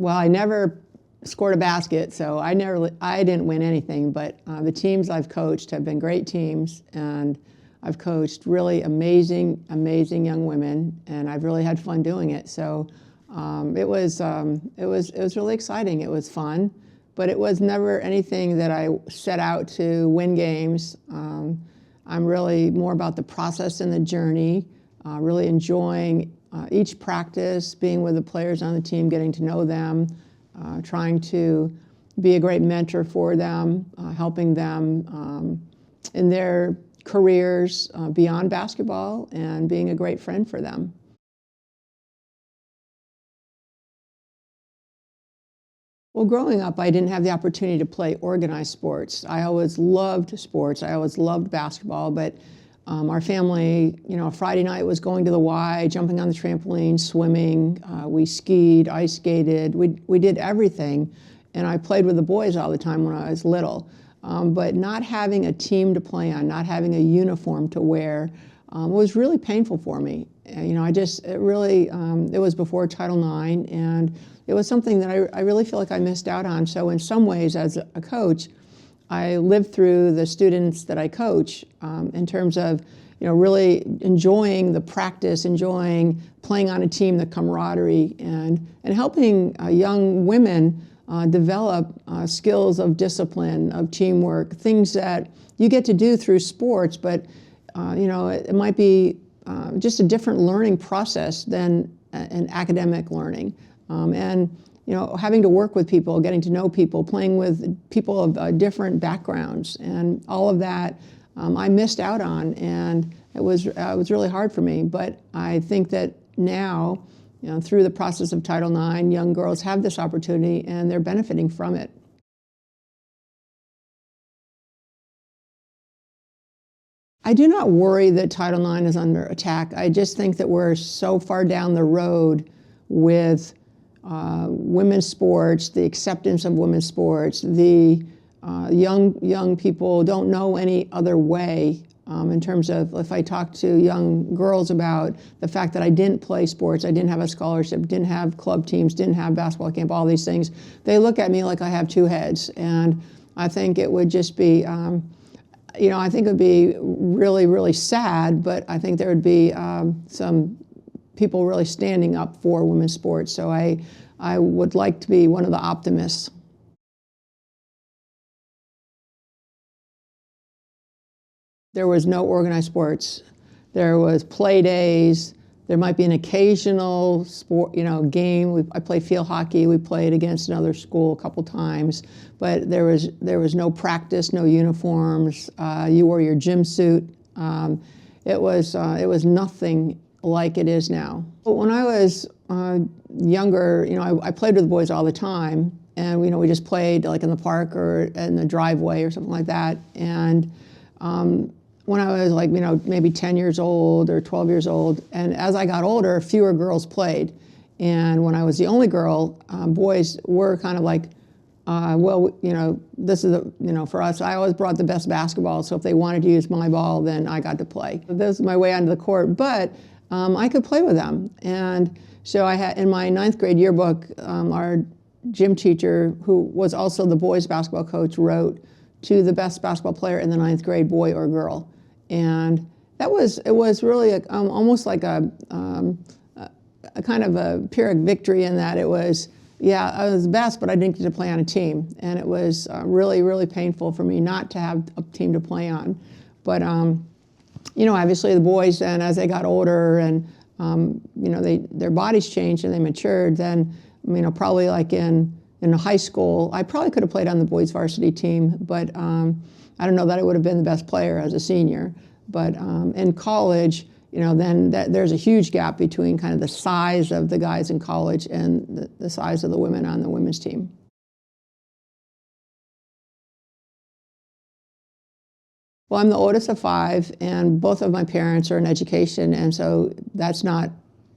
Well, I never scored a basket, so I didn't win anything, but the teams I've coached have been great teams, and I've coached really amazing young women, and I've really had fun doing it. So it was really exciting. It was fun, but it was never anything that I set out to win games. I'm really more about the process and the journey, really enjoying each practice, being with the players on the team, getting to know them, trying to be a great mentor for them, helping them in their careers beyond basketball, and being a great friend for them. Well, growing up, I didn't have the opportunity to play organized sports. I always loved sports. I always loved basketball, but our family, Friday night was going to the Y, jumping on the trampoline, swimming. We skied, ice skated. We did everything, and I played with the boys all the time when I was little. But not having a team to play on, not having a uniform to wear, was really painful for me. It was before Title IX, and it was something that I really feel like I missed out on. So in some ways, as a coach, I lived through the students that I coach in terms of, really enjoying the practice, enjoying playing on a team, the camaraderie, and helping young women develop skills of discipline, of teamwork, things that you get to do through sports, but it might be just a different learning process than an academic learning. Having to work with people, getting to know people, playing with people of different backgrounds, and all of that I missed out on, and it was really hard for me. But I think that now, through the process of Title IX, young girls have this opportunity, and they're benefiting from it. I do not worry that Title IX is under attack. I just think that we're so far down the road with women's sports, the acceptance of women's sports. The young people don't know any other way in terms of, if I talk to young girls about the fact that I didn't play sports, I didn't have a scholarship, didn't have club teams, didn't have basketball camp, all these things, they look at me like I have two heads. And I think it would just be, I think it would be really, really sad, but I think there would be some people really standing up for women's sports. So I would like to be one of the optimists. There was no organized sports. There was play days. There might be an occasional sport, game. I played field hockey. We played against another school a couple times, but there was no practice, no uniforms. You wore your gym suit. It was nothing like it is now. But when I was younger, I played with the boys all the time, and we just played like in the park or in the driveway or something like that. And when I was like, maybe 10 years old or 12 years old, and as I got older, fewer girls played. And when I was the only girl, boys were kind of like, this is, for us, I always brought the best basketball, so if they wanted to use my ball, then I got to play. This is my way onto the court, but I could play with them. And so I had, in my 9th grade yearbook, our gym teacher, who was also the boys basketball coach, wrote, "To the best basketball player in the 9th grade, boy or girl." And it was really almost like a kind of a Pyrrhic victory, in that it was, I was the best, but I didn't get to play on a team. And it was really, really painful for me not to have a team to play on. But, obviously the boys, and as they got older and, their bodies changed and they matured, then, probably like in high school, I probably could have played on the boys varsity team, but I don't know that I would have been the best player as a senior. But in college, then there's a huge gap between kind of the size of the guys in college and the size of the women on the women's team. Well, I'm the oldest of 5, and both of my parents are in education, and so that's not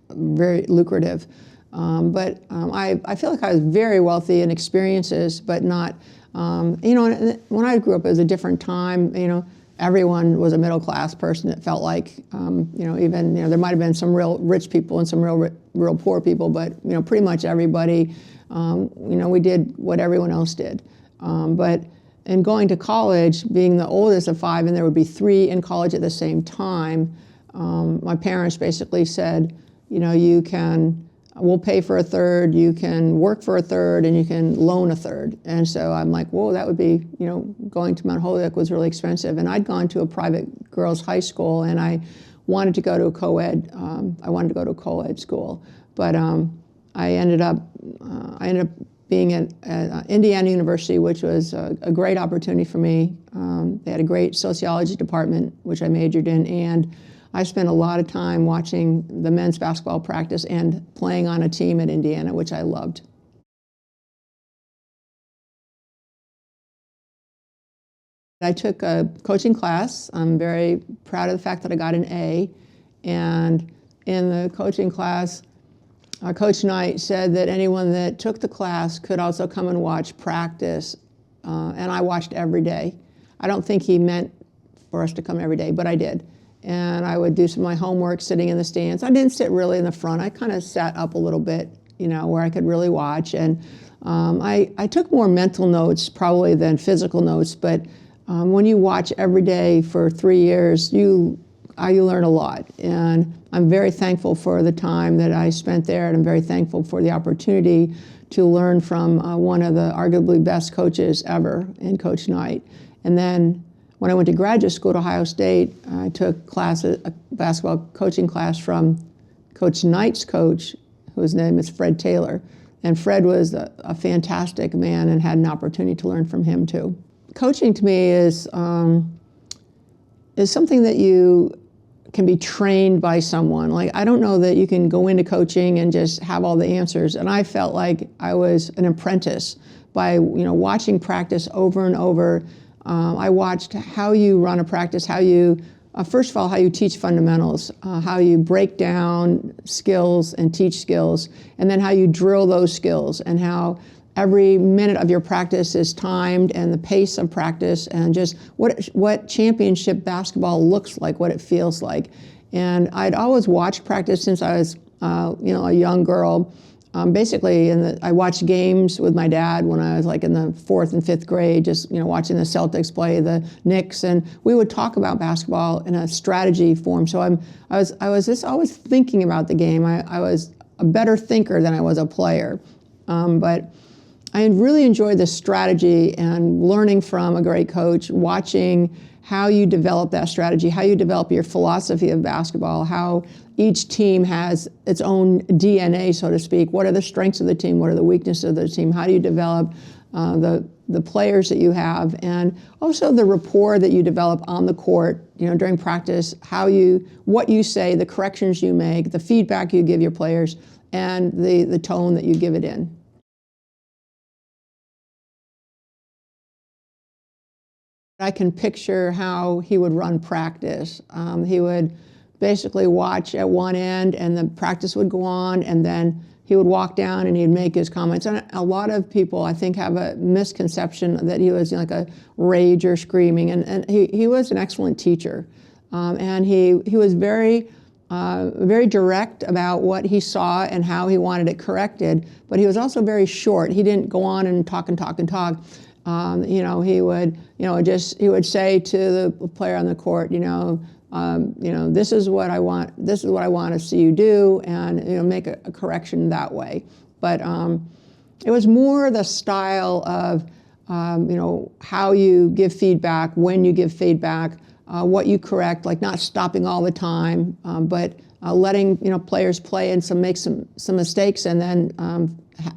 very lucrative. I feel like I was very wealthy in experiences, but not, when I grew up, it was a different time. Everyone was a middle-class person, it felt like. There might have been some real rich people and some real poor people, but, pretty much everybody We did what everyone else did. But in going to college, being the oldest of 5, and there would be 3 in college at the same time, my parents basically said, we'll pay for a third, you can work for a third, and you can loan a third. And so I'm like, whoa, that would be, going to Mount Holyoke was really expensive. And I'd gone to a private girls' high school, and I wanted to go to a co-ed. I wanted to go to a co-ed school, but I ended up being at Indiana University, which was a great opportunity for me. They had a great sociology department, which I majored in, and I spent a lot of time watching the men's basketball practice and playing on a team at Indiana, which I loved. I took a coaching class. I'm very proud of the fact that I got an A. And in the coaching class, Coach Knight said that anyone that took the class could also come and watch practice. And I watched every day. I don't think he meant for us to come every day, but I did. And I would do some of my homework sitting in the stands. I didn't sit really in the front. I kind of sat up a little bit, where I could really watch. And I took more mental notes probably than physical notes, but when you watch every day for 3 years, you learn a lot. And I'm very thankful for the time that I spent there, and I'm very thankful for the opportunity to learn from one of the arguably best coaches ever in Coach Knight. And then when I went to graduate school at Ohio State, I took a basketball coaching class from Coach Knight's coach, whose name is Fred Taylor. And Fred was a fantastic man and had an opportunity to learn from him too. Coaching to me is something that you can be trained by someone. Like, I don't know that you can go into coaching and just have all the answers. And I felt like I was an apprentice by watching practice over and over. I watched how you run a practice, first of all, how you teach fundamentals, how you break down skills and teach skills, and then how you drill those skills, and how every minute of your practice is timed, and the pace of practice, and just what championship basketball looks like, what it feels like. And I'd always watched practice since I was a young girl. Basically, I watched games with my dad when I was like in the 4th and 5th grade, just watching the Celtics play the Knicks, and we would talk about basketball in a strategy form. So I was just always thinking about the game. I was a better thinker than I was a player, but I really enjoyed the strategy and learning from a great coach, watching how you develop that strategy, how you develop your philosophy of basketball, how each team has its own DNA, so to speak. What are the strengths of the team? What are the weaknesses of the team? How do you develop the players that you have, and also the rapport that you develop on the court, during practice, what you say, the corrections you make, the feedback you give your players, and the tone that you give it in. I can picture how he would run practice. He would basically watch at one end, and the practice would go on, and then he would walk down and he'd make his comments. And a lot of people, I think, have a misconception that he was like a rager screaming, and he was an excellent teacher. And he was very direct about what he saw and how he wanted it corrected, but he was also very short. He didn't go on and talk and talk and talk. He would say to the player on the court, this is what I want. This is what I want to see you do, and make a correction that way. But it was more the style of how you give feedback, when you give feedback, what you correct, like not stopping all the time, but letting players play and make some mistakes, and then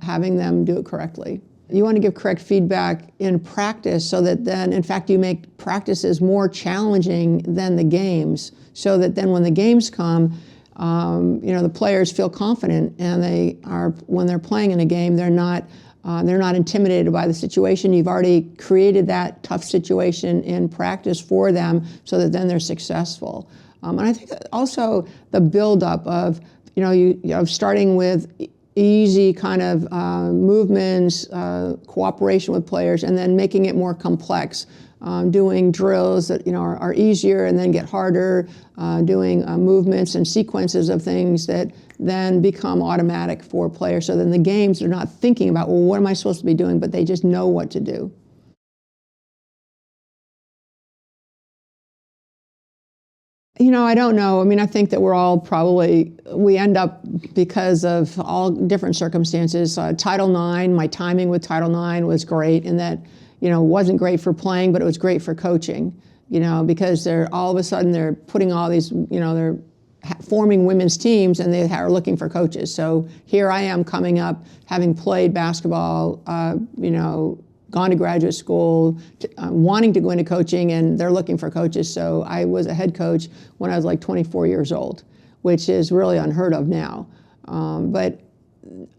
having them do it correctly. You want to give correct feedback in practice so that then, in fact, you make practices more challenging than the games, so that then when the games come, the players feel confident, and when they're playing in a game, they're not intimidated by the situation. You've already created that tough situation in practice for them, so that then they're successful. And I think also the buildup of starting with easy kind of movements, cooperation with players, and then making it more complex. Doing drills that are easier and then get harder, doing movements and sequences of things that then become automatic for players. So then the games are not thinking about, well, what am I supposed to be doing, but they just know what to do. I don't know. I mean, I think that we're all we end up because of all different circumstances. Title IX, my timing with Title IX was great in that, wasn't great for playing, but it was great for coaching, because they're all of a sudden they're putting all these, they're forming women's teams and they are looking for coaches. So here I am coming up, having played basketball, gone to graduate school, wanting to go into coaching, and they're looking for coaches. So I was a head coach when I was like 24 years old, which is really unheard of now. But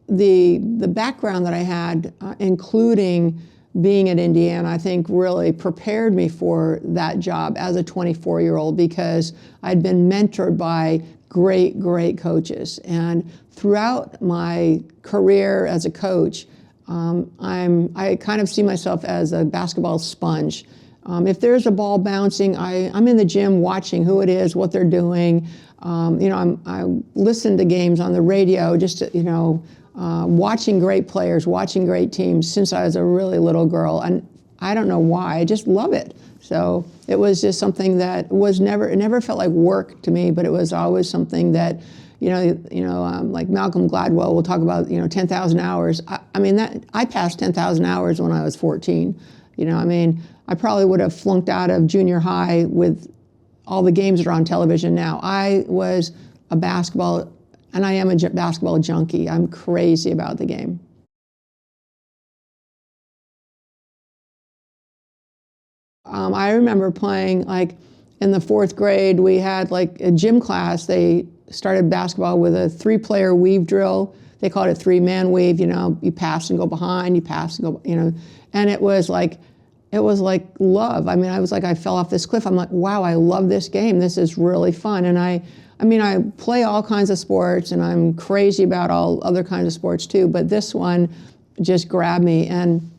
the background that I had, including being at Indiana, I think really prepared me for that job as a 24-year-old because I'd been mentored by great, great coaches. And throughout my career as a coach, I kind of see myself as a basketball sponge. If there's a ball bouncing, I'm in the gym watching who it is, what they're doing. I listen to games on the radio, just to, watching great players, watching great teams since I was a really little girl, and I don't know why, I just love it. So it was just something that it never felt like work to me, but it was always something that, like Malcolm Gladwell will talk about, 10,000 hours. I passed 10,000 hours when I was 14. I probably would have flunked out of junior high with all the games that are on television now. I was a basketball, and I am a basketball junkie. I'm crazy about the game. I remember playing, like, in the 4th grade, we had like a gym class. They started basketball with a 3-player weave drill. They called it 3-man weave. You pass and go behind, you pass and go, and it was like love. I fell off this cliff. I'm like, wow, I love this game. This is really fun. And I play all kinds of sports, and I'm crazy about all other kinds of sports too, but this one just grabbed me. And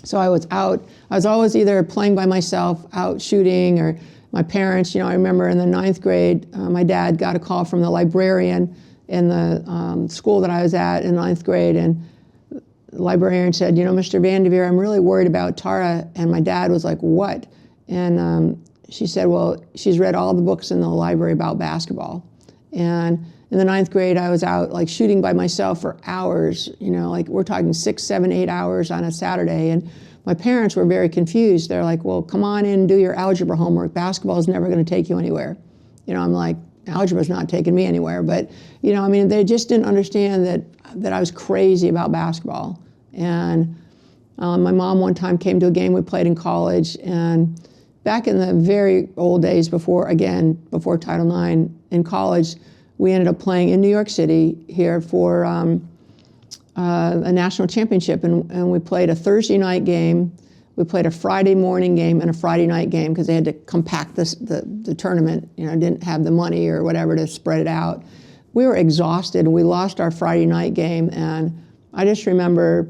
so I was always either playing by myself, out shooting, or my parents, I remember in the 9th grade, my dad got a call from the librarian in the school that I was at in 9th grade, and the librarian said, Mr. VanDerveer, I'm really worried about Tara. And my dad was like, what? And she said, well, she's read all the books in the library about basketball. And in the 9th grade, I was out like shooting by myself for hours, like we're talking 6, 7, 8 hours on a Saturday. And my parents were very confused. They're like, well, come on in and do your algebra homework. Basketball is never going to take you anywhere. I'm like, algebra's not taking me anywhere. But, they just didn't understand that I was crazy about basketball. And my mom one time came to a game we played in college. And back in the very old days before Title IX in college, we ended up playing in New York City here for a national championship, and we played a Thursday night game, we played a Friday morning game, and a Friday night game because they had to compact the tournament. Didn't have the money or whatever to spread it out. We were exhausted, and we lost our Friday night game, and I just remember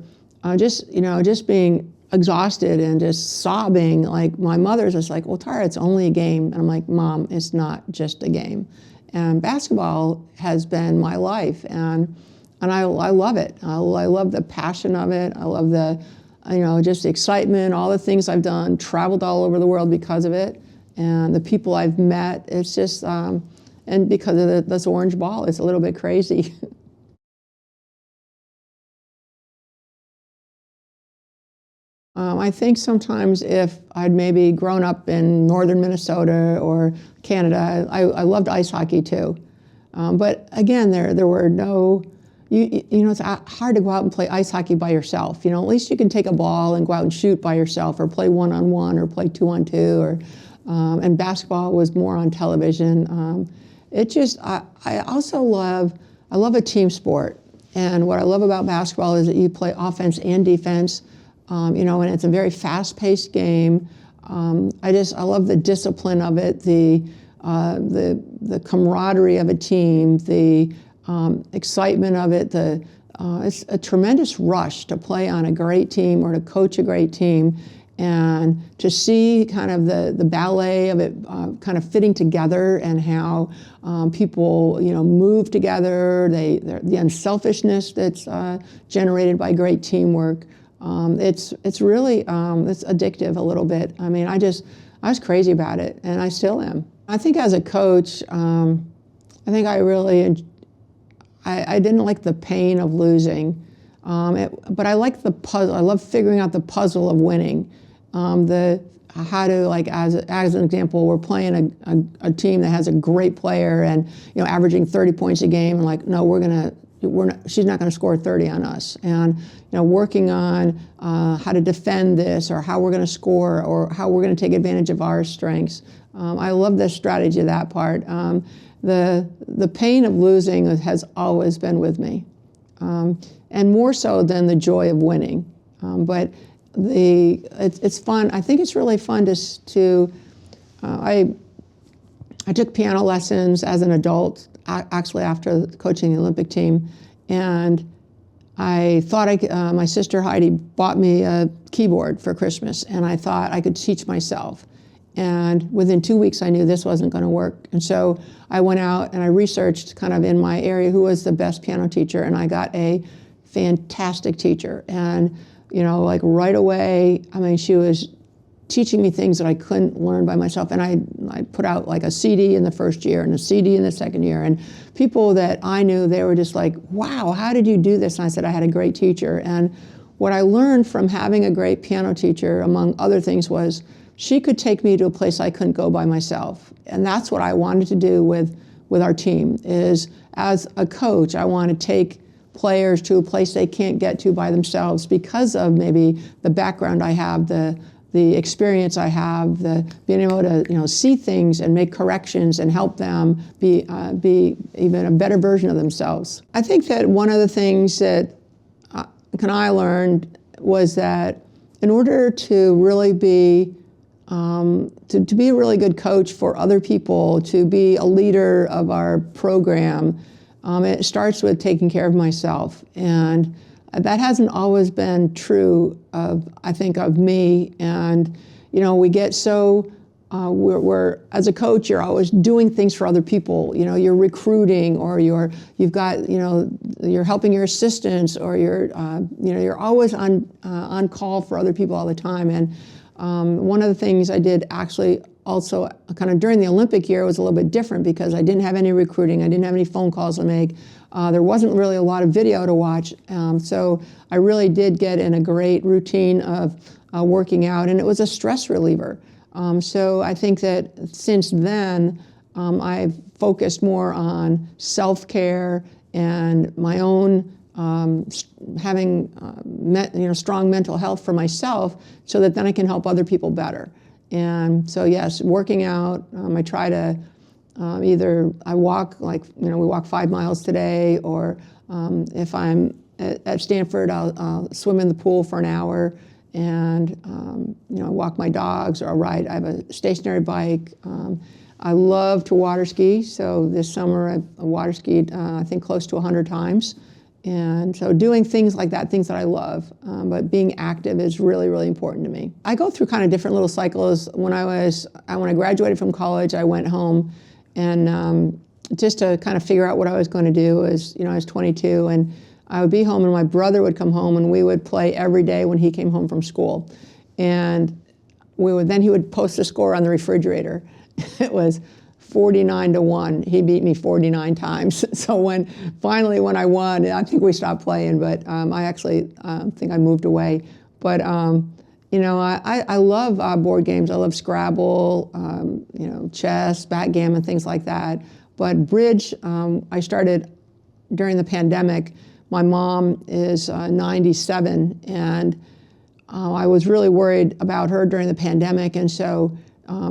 just being exhausted and just sobbing. Like, my mother's just like, well, Tara, it's only a game. And I'm like, Mom, it's not just a game. And basketball has been my life, and I love it. I love the passion of it. I love the, just the excitement, all the things I've done, traveled all over the world because of it, and the people I've met. It's just, and because of this orange ball, it's a little bit crazy. I think sometimes if I'd maybe grown up in northern Minnesota or Canada, I loved ice hockey too. But again, there were no, it's hard to go out and play ice hockey by yourself. At least you can take a ball and go out and shoot by yourself, or play 1-on-1, or play 2-on-2, or and basketball was more on television. I also love a team sport. And what I love about basketball is that you play offense and defense. And it's a very fast-paced game. I love the discipline of it, the camaraderie of a team, the excitement of it, the it's a tremendous rush to play on a great team or to coach a great team, and to see kind of the ballet of it kind of fitting together, and how people move together, the unselfishness that's generated by great teamwork. It's really it's addictive a little bit. I mean, I was crazy about it, and I still am. I think as a coach, I think I didn't like the pain of losing, but I like the puzzle. I love figuring out the puzzle of winning. How to, like, as an example, we're playing a team that has a great player and averaging 30 points a game, and like, no, she's not going to score 30 on us, and working on how to defend this, or how we're going to score, or how we're going to take advantage of our strengths. I love the strategy of that part. The pain of losing has always been with me, and more so than the joy of winning. But it's fun. I think it's really fun to I took piano lessons as an adult, actually after coaching the Olympic team, and I thought my sister Heidi bought me a keyboard for Christmas, and I thought I could teach myself. And within 2 weeks, I knew this wasn't going to work. And so I went out and I researched kind of in my area who was the best piano teacher, and I got a fantastic teacher. And like right away, I mean, she was teaching me things that I couldn't learn by myself. And I put out like a CD in the first year and a CD in the second year. And people that I knew, they were just like, wow, how did you do this? And I said, I had a great teacher. And what I learned from having a great piano teacher, among other things, was she could take me to a place I couldn't go by myself. And that's what I wanted to do with our team, is as a coach, I want to take players to a place they can't get to by themselves because of maybe the background I have, the experience I have, being able to see things and make corrections and help them be even a better version of themselves. I think that one of the things that I learned was that in order to really be to be a really good coach for other people, to be a leader of our program, it starts with taking care of myself. And that hasn't always been true I think, of me. And, we get so, we're as a coach, you're always doing things for other people. You're recruiting, or you're helping your assistants, or you're always on call for other people all the time. And one of the things I did actually also kind of during the Olympic year was a little bit different, because I didn't have any recruiting, I didn't have any phone calls to make, there wasn't really a lot of video to watch, so I really did get in a great routine of working out, and it was a stress reliever. So I think that since then I've focused more on self-care and my own having strong mental health for myself, so that then I can help other people better. And so yes, working out, I try to either I walk, like we walk 5 miles today, or if I'm at Stanford, I'll swim in the pool for an hour, and walk my dogs, or I'll ride. I have a stationary bike. I love to water ski, so this summer I water skied I think close to 100 times. And so doing things like that, things that I love, but being active is really, really important to me. I go through kind of different little cycles. When I graduated from college, I went home, and just to kind of figure out what I was going to do. I was 22, and I would be home, and my brother would come home, and we would play every day when he came home from school. And then he would post the score on the refrigerator. It was 49-1. He beat me 49 times. So finally when I won, I think we stopped playing, but I actually think I moved away. But I love board games. I love Scrabble, chess, backgammon, things like that. But bridge, I started during the pandemic. My mom is 97, and I was really worried about her during the pandemic, and so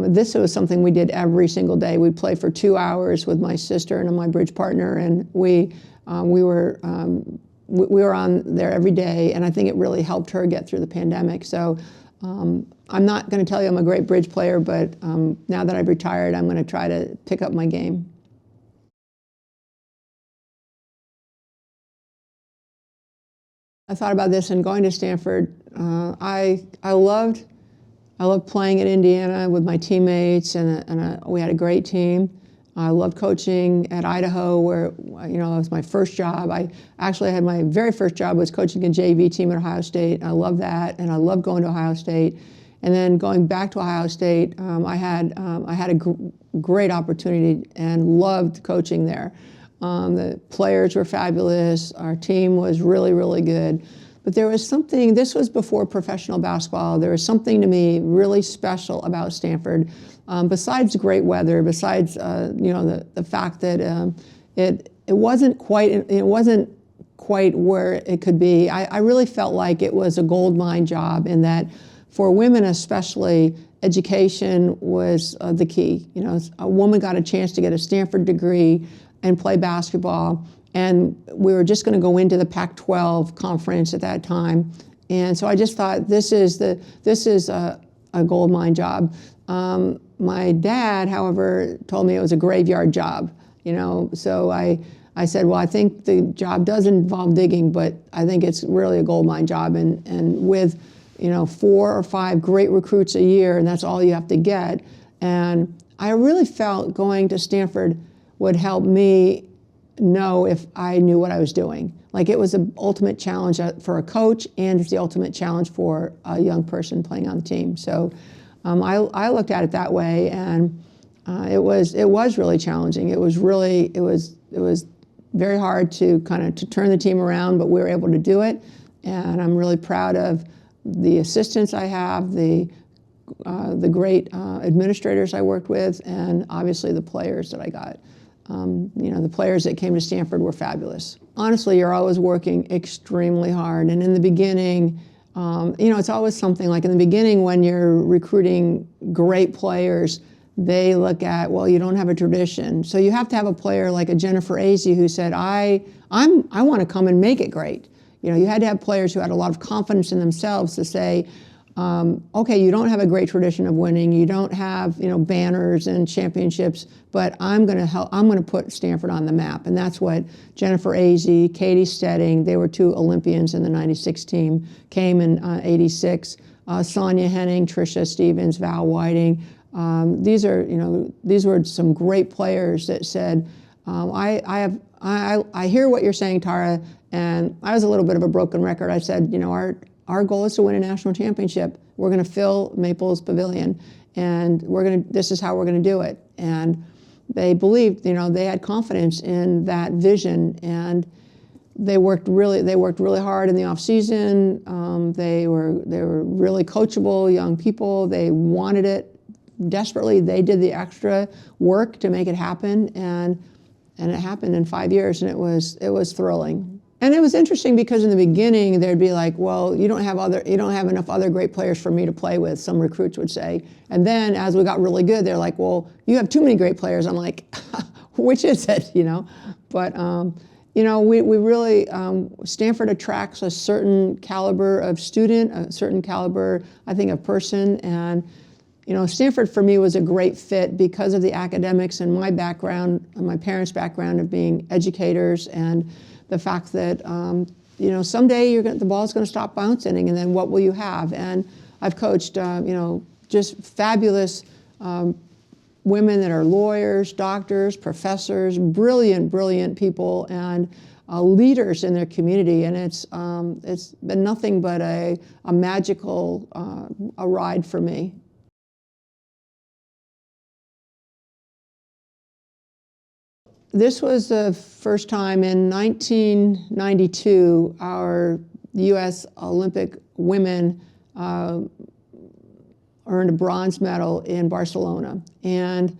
this was something we did every single day. We'd play for 2 hours with my sister and my bridge partner, and we were on there every day, and I think it really helped her get through the pandemic. So I'm not going to tell you I'm a great bridge player, but now that I've retired, I'm going to try to pick up my game. I thought about this and going to Stanford. I loved playing at Indiana with my teammates, and we had a great team. I loved coaching at Idaho, where it was my first job. I actually had my very first job was coaching a JV team at Ohio State. I loved that, and I loved going to Ohio State. And then going back to Ohio State, I had a great opportunity and loved coaching there. The players were fabulous. Our team was really, really good. But there was something, this was before professional basketball, there was something to me really special about Stanford. Besides great weather, besides the fact that it wasn't quite where it could be. I really felt like it was a gold mine job, in that for women especially, education was the key. A woman got a chance to get a Stanford degree and play basketball, and we were just going to go into the Pac-12 conference at that time, and so I just thought this is a gold mine job. My dad, however, told me it was a graveyard job. So I said, well, I think the job does involve digging, but I think it's really a gold mine job, and with 4 or 5 great recruits a year, and that's all you have to get. And I really felt going to Stanford would help me know if I knew what I was doing. Like, it was the ultimate challenge for a coach, and it's the ultimate challenge for a young person playing on the team. So I looked at it that way, and it was really challenging. It was very hard to turn the team around, but we were able to do it, and I'm really proud of the assistants I have, the great administrators I worked with, and obviously the players that I got. The players that came to Stanford were fabulous. Honestly, you're always working extremely hard, and in the beginning, it's always something like in the beginning when you're recruiting great players, they look at, well, you don't have a tradition. So you have to have a player like a Jennifer Azzi who said, I want to come and make it great. You had to have players who had a lot of confidence in themselves to say, okay, you don't have a great tradition of winning, you don't have banners and championships, but I'm going to put Stanford on the map. And that's what Jennifer Azzi, Katie Stedding, they were 2 Olympians in the '96 team, came in '86. Sonia Henning, Tricia Stevens, Val Whiting. These were some great players that said, I hear what you're saying, Tara, and I was a little bit of a broken record. I said, our goal is to win a national championship. We're going to fill Maples Pavilion, and this is how we're going to do it. And they believed, they had confidence in that vision, and they worked really hard in the off season. They were really coachable young people. They wanted it desperately. They did the extra work to make it happen, and it happened in 5 years, and it was thrilling. And it was interesting because in the beginning they'd be like, well, you don't have enough other great players for me to play with, some recruits would say. And then as we got really good, they're like, well, you have too many great players. I'm like, which is it, But we really, Stanford attracts a certain caliber of student, a certain caliber, I think, of person. And Stanford for me was a great fit because of the academics and my background, and my parents' background of being educators, and the fact that someday the ball's going to stop bouncing, and then what will you have? And I've coached just fabulous women that are lawyers, doctors, professors, brilliant people, and leaders in their community, and it's been nothing but a magical a ride for me. This was the first time in 1992 our U.S. Olympic women earned a bronze medal in Barcelona. And,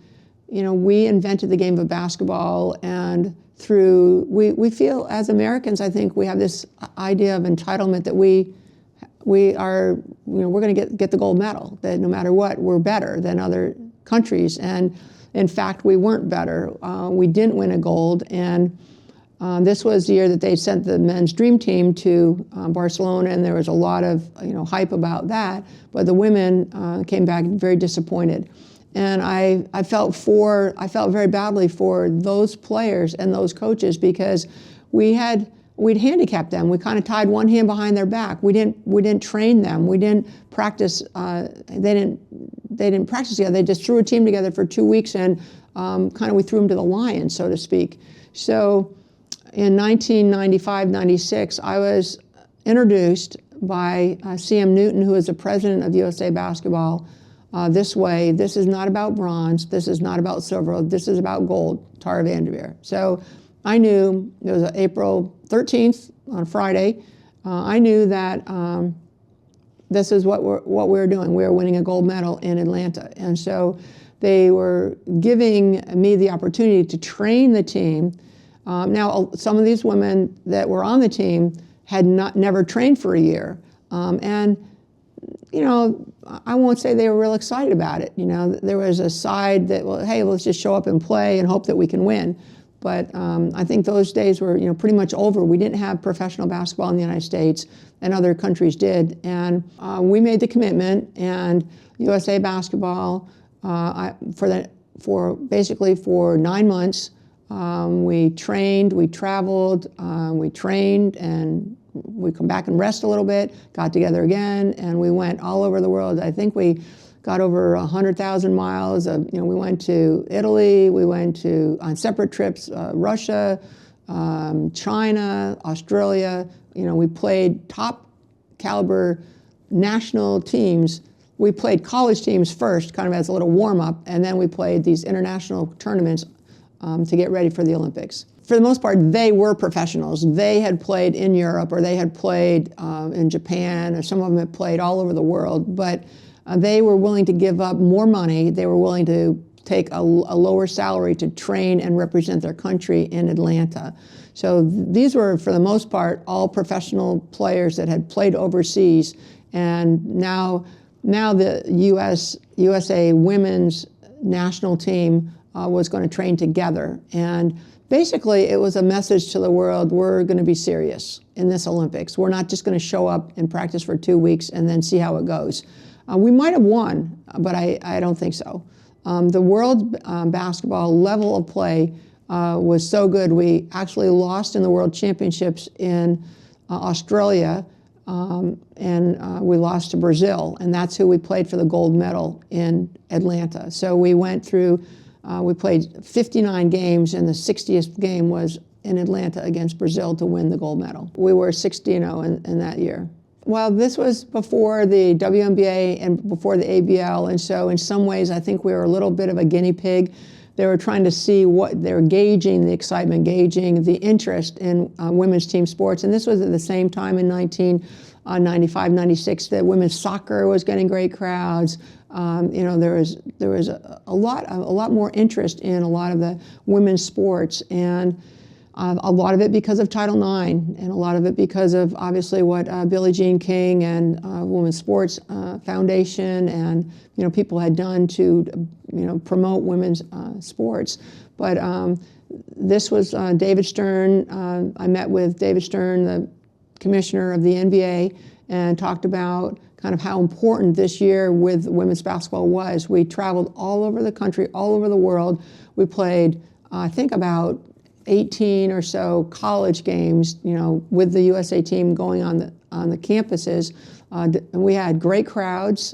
we invented the game of basketball, and we feel as Americans, I think we have this idea of entitlement that we are, we're going to get the gold medal, that no matter what, we're better than other countries. And in fact, we weren't better. We didn't win a gold, and this was the year that they sent the men's dream team to Barcelona, and there was a lot of hype about that. But the women came back very disappointed, and I felt very badly for those players and those coaches, because we had we'd handicap them. We kind of tied one hand behind their back. We didn't train them. We didn't practice. They didn't practice together. They just threw a team together for 2 weeks, and kind of we threw them to the lions, so to speak. So in 1995-96, I was introduced by C.M. Newton, who is the president of USA Basketball, this way: this is not about bronze, this is not about silver, this is about gold, Tara VanDerveer. So I knew, it was April 13th on Friday, I knew that this is what we were doing. We were winning a gold medal in Atlanta. And so they were giving me the opportunity to train the team. Now, some of these women that were on the team had never trained for a year. And, you know, I won't say they were real excited about it. You know, there was a side that, well, hey, let's just show up and play and hope that we can win. But I think those days were, you know, pretty much over. We didn't have professional basketball in the United States, and other countries did. And we made the commitment, and USA Basketball, basically for 9 months, we trained, we traveled, we trained, and we come back and rest a little bit, got together again, and we went all over the world. I think we got over 100,000 miles. You know, we went to Italy, we went to, on separate trips, Russia, China, Australia. You know, we played top caliber national teams. We played college teams first, kind of as a little warm up, and then we played these international tournaments to get ready for the Olympics. For the most part, they were professionals. They had played in Europe, or they had played in Japan, or some of them had played all over the world, but they were willing to give up more money. They were willing to take a lower salary to train and represent their country in Atlanta. So these were, for the most part, all professional players that had played overseas, and now the USA women's national team was going to train together. And basically, it was a message to the world: we're going to be serious in this Olympics. We're not just going to show up and practice for 2 weeks and then see how it goes. We might have won, but I don't think so. The world basketball level of play was so good. We actually lost in the World Championships in Australia, and we lost to Brazil, and that's who we played for the gold medal in Atlanta. So we went through, we played 59 games, and the 60th game was in Atlanta against Brazil to win the gold medal. We were 60-0 in that year. Well, this was before the WNBA and before the ABL, and so in some ways I think we were a little bit of a guinea pig. They were trying to see what, they were gauging the excitement, gauging the interest in women's team sports, and this was at the same time in 1995-96 that women's soccer was getting great crowds. You know, there was a lot more interest in a lot of the women's sports, and a lot of it because of Title IX, and a lot of it because of obviously what Billie Jean King and Women's Sports Foundation and, you know, people had done to, you know, promote women's sports. But this was David Stern. I met with David Stern, the commissioner of the NBA, and talked about kind of how important this year with women's basketball was. We traveled all over the country, all over the world. We played, I think, about 18 or so college games, you know, with the USA team going on the campuses. And we had great crowds.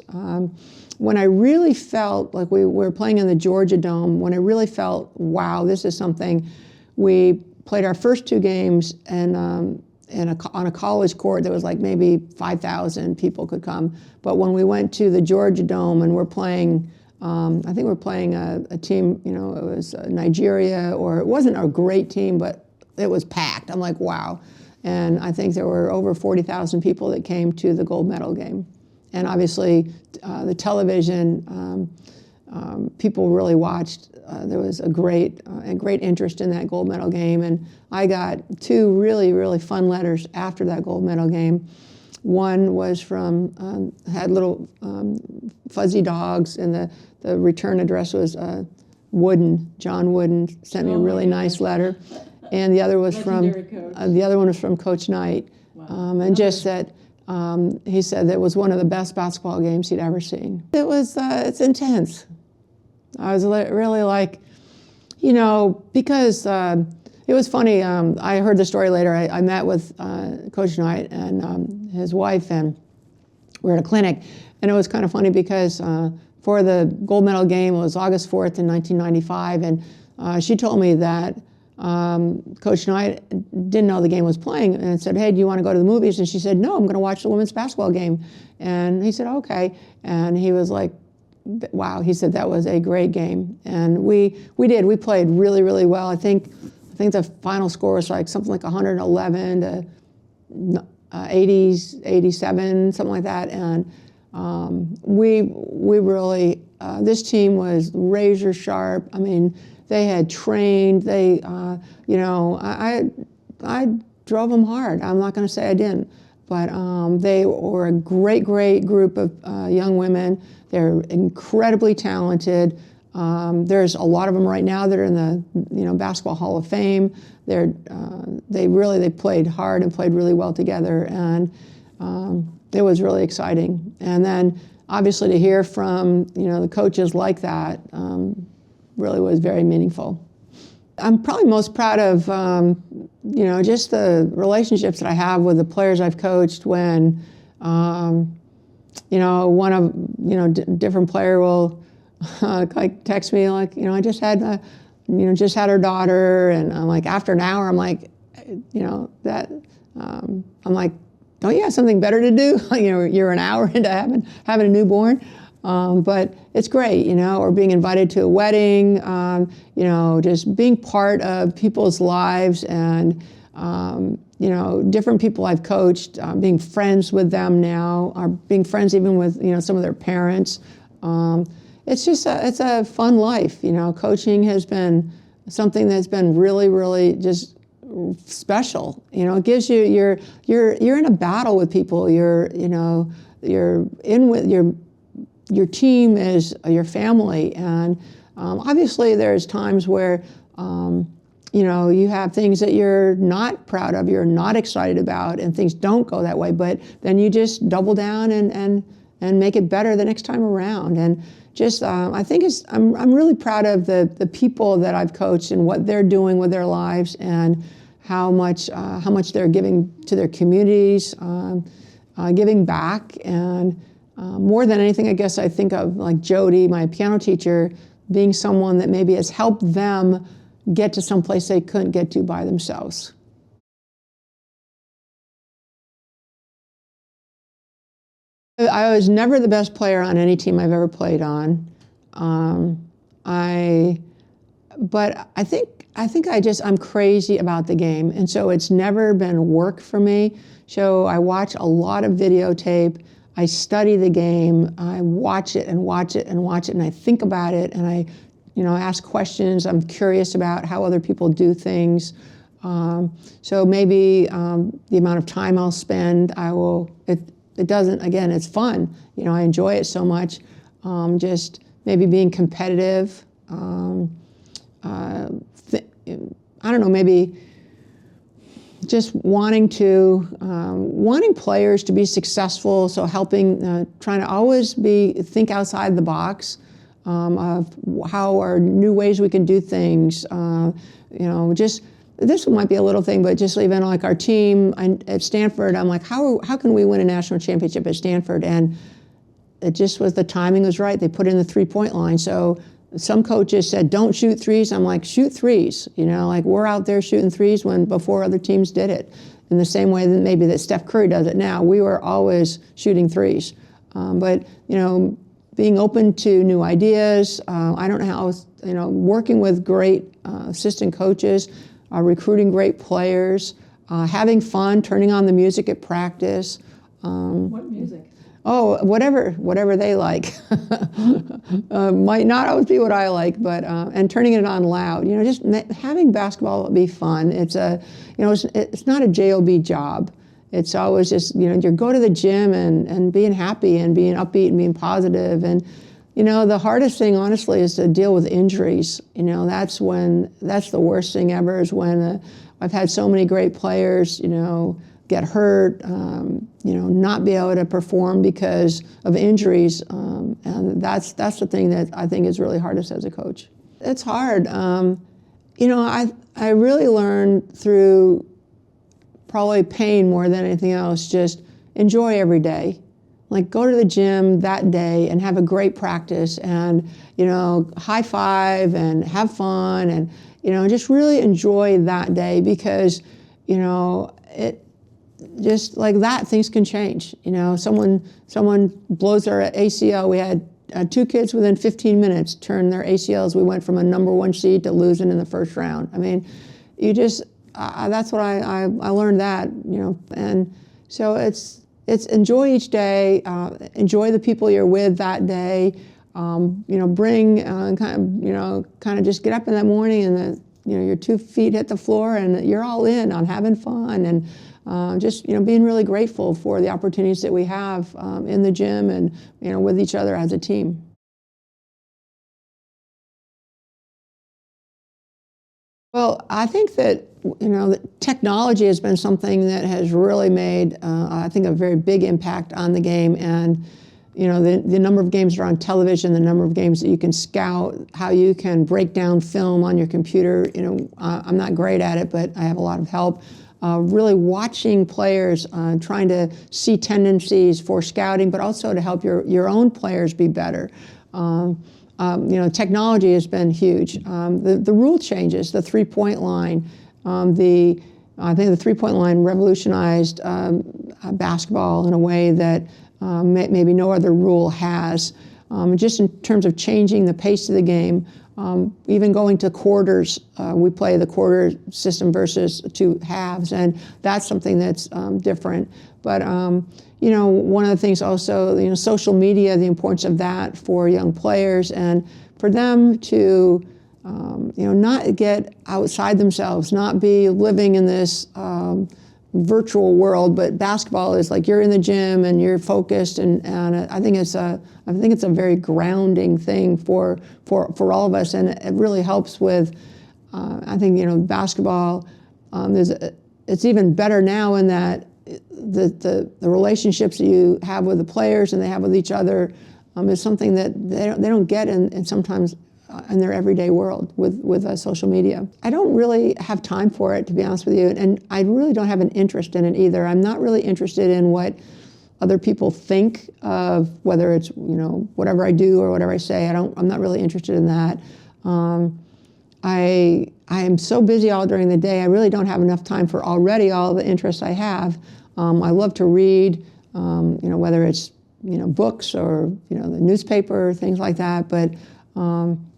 When I really felt like we were playing in the Georgia Dome, when I really felt, wow, this is something, we played our first 2 games and on a college court that was like maybe 5,000 people could come. But when we went to the Georgia Dome and we're playing, I think we're playing a team, you know, it was Nigeria, or it wasn't a great team, but it was packed. I'm like, wow. And I think there were over 40,000 people that came to the gold medal game. And obviously, the television, people really watched. There was a great interest in that gold medal game. And I got 2 really, really fun letters after that gold medal game. One was from, had little fuzzy dogs, and the return address was John Wooden sent me a really nice letter. And the other was the other one was from Coach Knight. Wow. And just that, he said that it was one of the best basketball games he'd ever seen. It was, it's intense. I was really like, you know, because It was funny. I heard the story later. I met with Coach Knight and his wife, and we were at a clinic. And it was kind of funny because for the gold medal game, it was August 4th in 1995, and she told me that Coach Knight didn't know the game was playing and said, hey, do you want to go to the movies? And she said, no, I'm going to watch the women's basketball game. And he said, okay. And he was like, wow. He said that was a great game. And we played really, really well. I think the final score was like something like 111 to 87, something like that. And we really, this team was razor sharp. I mean, they had trained. They, you know, I drove them hard. I'm not going to say I didn't, but they were a great group of young women. They're incredibly talented. There's a lot of them right now that are in the Basketball Hall of Fame. They played hard and played really well together, and it was really exciting. And then obviously to hear from the coaches like that really was very meaningful. I'm probably most proud of just the relationships that I have with the players I've coached. When one of different player will like text me like, I just had her daughter, and I'm like, after an hour, I'm like, I'm like, don't you have something better to do? You're an hour into having a newborn. But it's great, or being invited to a wedding, just being part of people's lives, and, different people I've coached, being friends with them now, or being friends even with, some of their parents. It's a fun life. Coaching has been something that's been really, really just special. It gives you, you're in a battle with people. You're in with your team is your family, and obviously there's times where you have things that you're not proud of, you're not excited about, and things don't go that way. But then you just double down and make it better the next time around. And just I think I'm really proud of the people that I've coached and what they're doing with their lives, and how much they're giving to their communities, giving back. And more than anything, I guess I think of like Jody, my piano teacher, being someone that maybe has helped them get to some place they couldn't get to by themselves. I was never the best player on any team I've ever played on. But I think I'm crazy about the game, and so it's never been work for me. So I watch a lot of videotape. I study the game. I watch it and watch it and watch it, and I think about it, and I, ask questions. I'm curious about how other people do things. So maybe the amount of time I'll spend, it doesn't. Again, it's fun. I enjoy it so much. Just maybe being competitive. I don't know. Maybe just wanting players to be successful, so helping, trying to always think outside the box of how are new ways we can do things. Just this might be a little thing, but just even like our team at Stanford, I'm like, how can we win a national championship at Stanford? And it just was, the timing was right. They put in the 3-point line. So some coaches said, don't shoot threes. I'm like, shoot threes. Like we're out there shooting threes before other teams did it. In the same way that maybe that Steph Curry does it now. We were always shooting threes. But being open to new ideas. I don't know how, working with great assistant coaches, recruiting great players, having fun, turning on the music at practice. What music? Oh, whatever they like. Might not always be what I like, but and turning it on loud. Just having basketball be fun. It's it's not a job job. It's always just you go to the gym and being happy and being upbeat and being positive. And the hardest thing, honestly, is to deal with injuries. That's the worst thing ever. Is when I've had so many great players, get hurt, not be able to perform because of injuries, and that's the thing that I think is really hardest as a coach. It's hard. You know, I really learned through probably pain more than anything else, just enjoy every day. Like, go to the gym that day and have a great practice, and, you know, high five and have fun, and, you know, just really enjoy that day, because, you know, it just like that, things can change. You know, someone blows their ACL. We had 2 kids within 15 minutes turn their ACLs. We went from a #1 seed to losing in the first round. I mean, you just, that's what I learned that, you know, and so it's enjoy each day, enjoy the people you're with that day, you know, bring, kind of just get up in that morning and you know, your 2 feet hit the floor and you're all in on having fun, and just, you know, being really grateful for the opportunities that we have in the gym and, you know, with each other as a team. Well, I think that, you know, that technology has been something that has really made, I think, a very big impact on the game. And, you know, the number of games that are on television, the number of games that you can scout, how you can break down film on your computer. You know, I'm not great at it, but I have a lot of help. Really watching players, trying to see tendencies for scouting, but also to help your own players be better. You know, technology has been huge. The rule changes, the three-point line, I think the three-point line revolutionized basketball in a way that maybe no other rule has. Just in terms of changing the pace of the game, even going to quarters. We play the quarter system versus 2 halves, and that's something that's different. But you know, one of the things also, you know, social media, the importance of that for young players, and for them to, you know, not get outside themselves, not be living in this virtual world, but basketball is like you're in the gym and you're focused, and I think it's a very grounding thing for all of us, and it really helps with, I think, you know, basketball. It's even better now in that the relationships that you have with the players and they have with each other is something that they don't get in sometimes in their everyday world with social media. I don't really have time for it, to be honest with you, and I really don't have an interest in it either. I'm not really interested in what other people think of, whether it's, you know, whatever I do or whatever I say. I'm not really interested in that. I am so busy all during the day. I really don't have enough time for already all the interests I have. I love to read, you know, whether it's, you know, books or, you know, the newspaper, things like that. But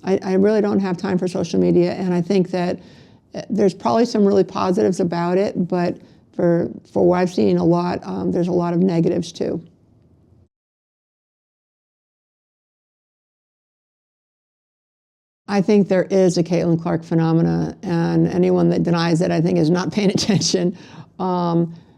I really don't have time for social media, and I think that there's probably some really positives about it, but for what I've seen a lot, there's a lot of negatives too. I think there is a Caitlin Clark phenomena, and anyone that denies it, I think, is not paying attention.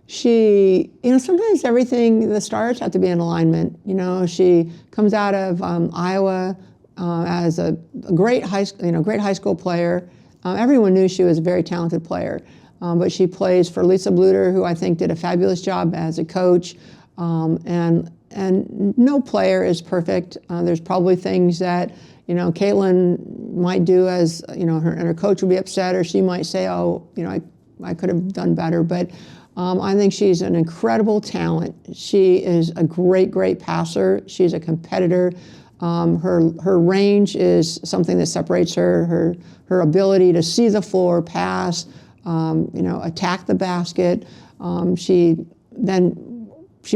She, you know, sometimes everything, the stars have to be in alignment. You know, she comes out of Iowa as a great high school player. Everyone knew she was a very talented player, but she plays for Lisa Bluter, who I think did a fabulous job as a coach. And no player is perfect. There's probably things that, you know, Caitlin might do as, you know, her coach would be upset, or she might say, oh, you know, I could have done better. But I think she's an incredible talent. She is a great passer. She's a competitor. Her range is something that separates her ability to see the floor, pass, you know, attack the basket. She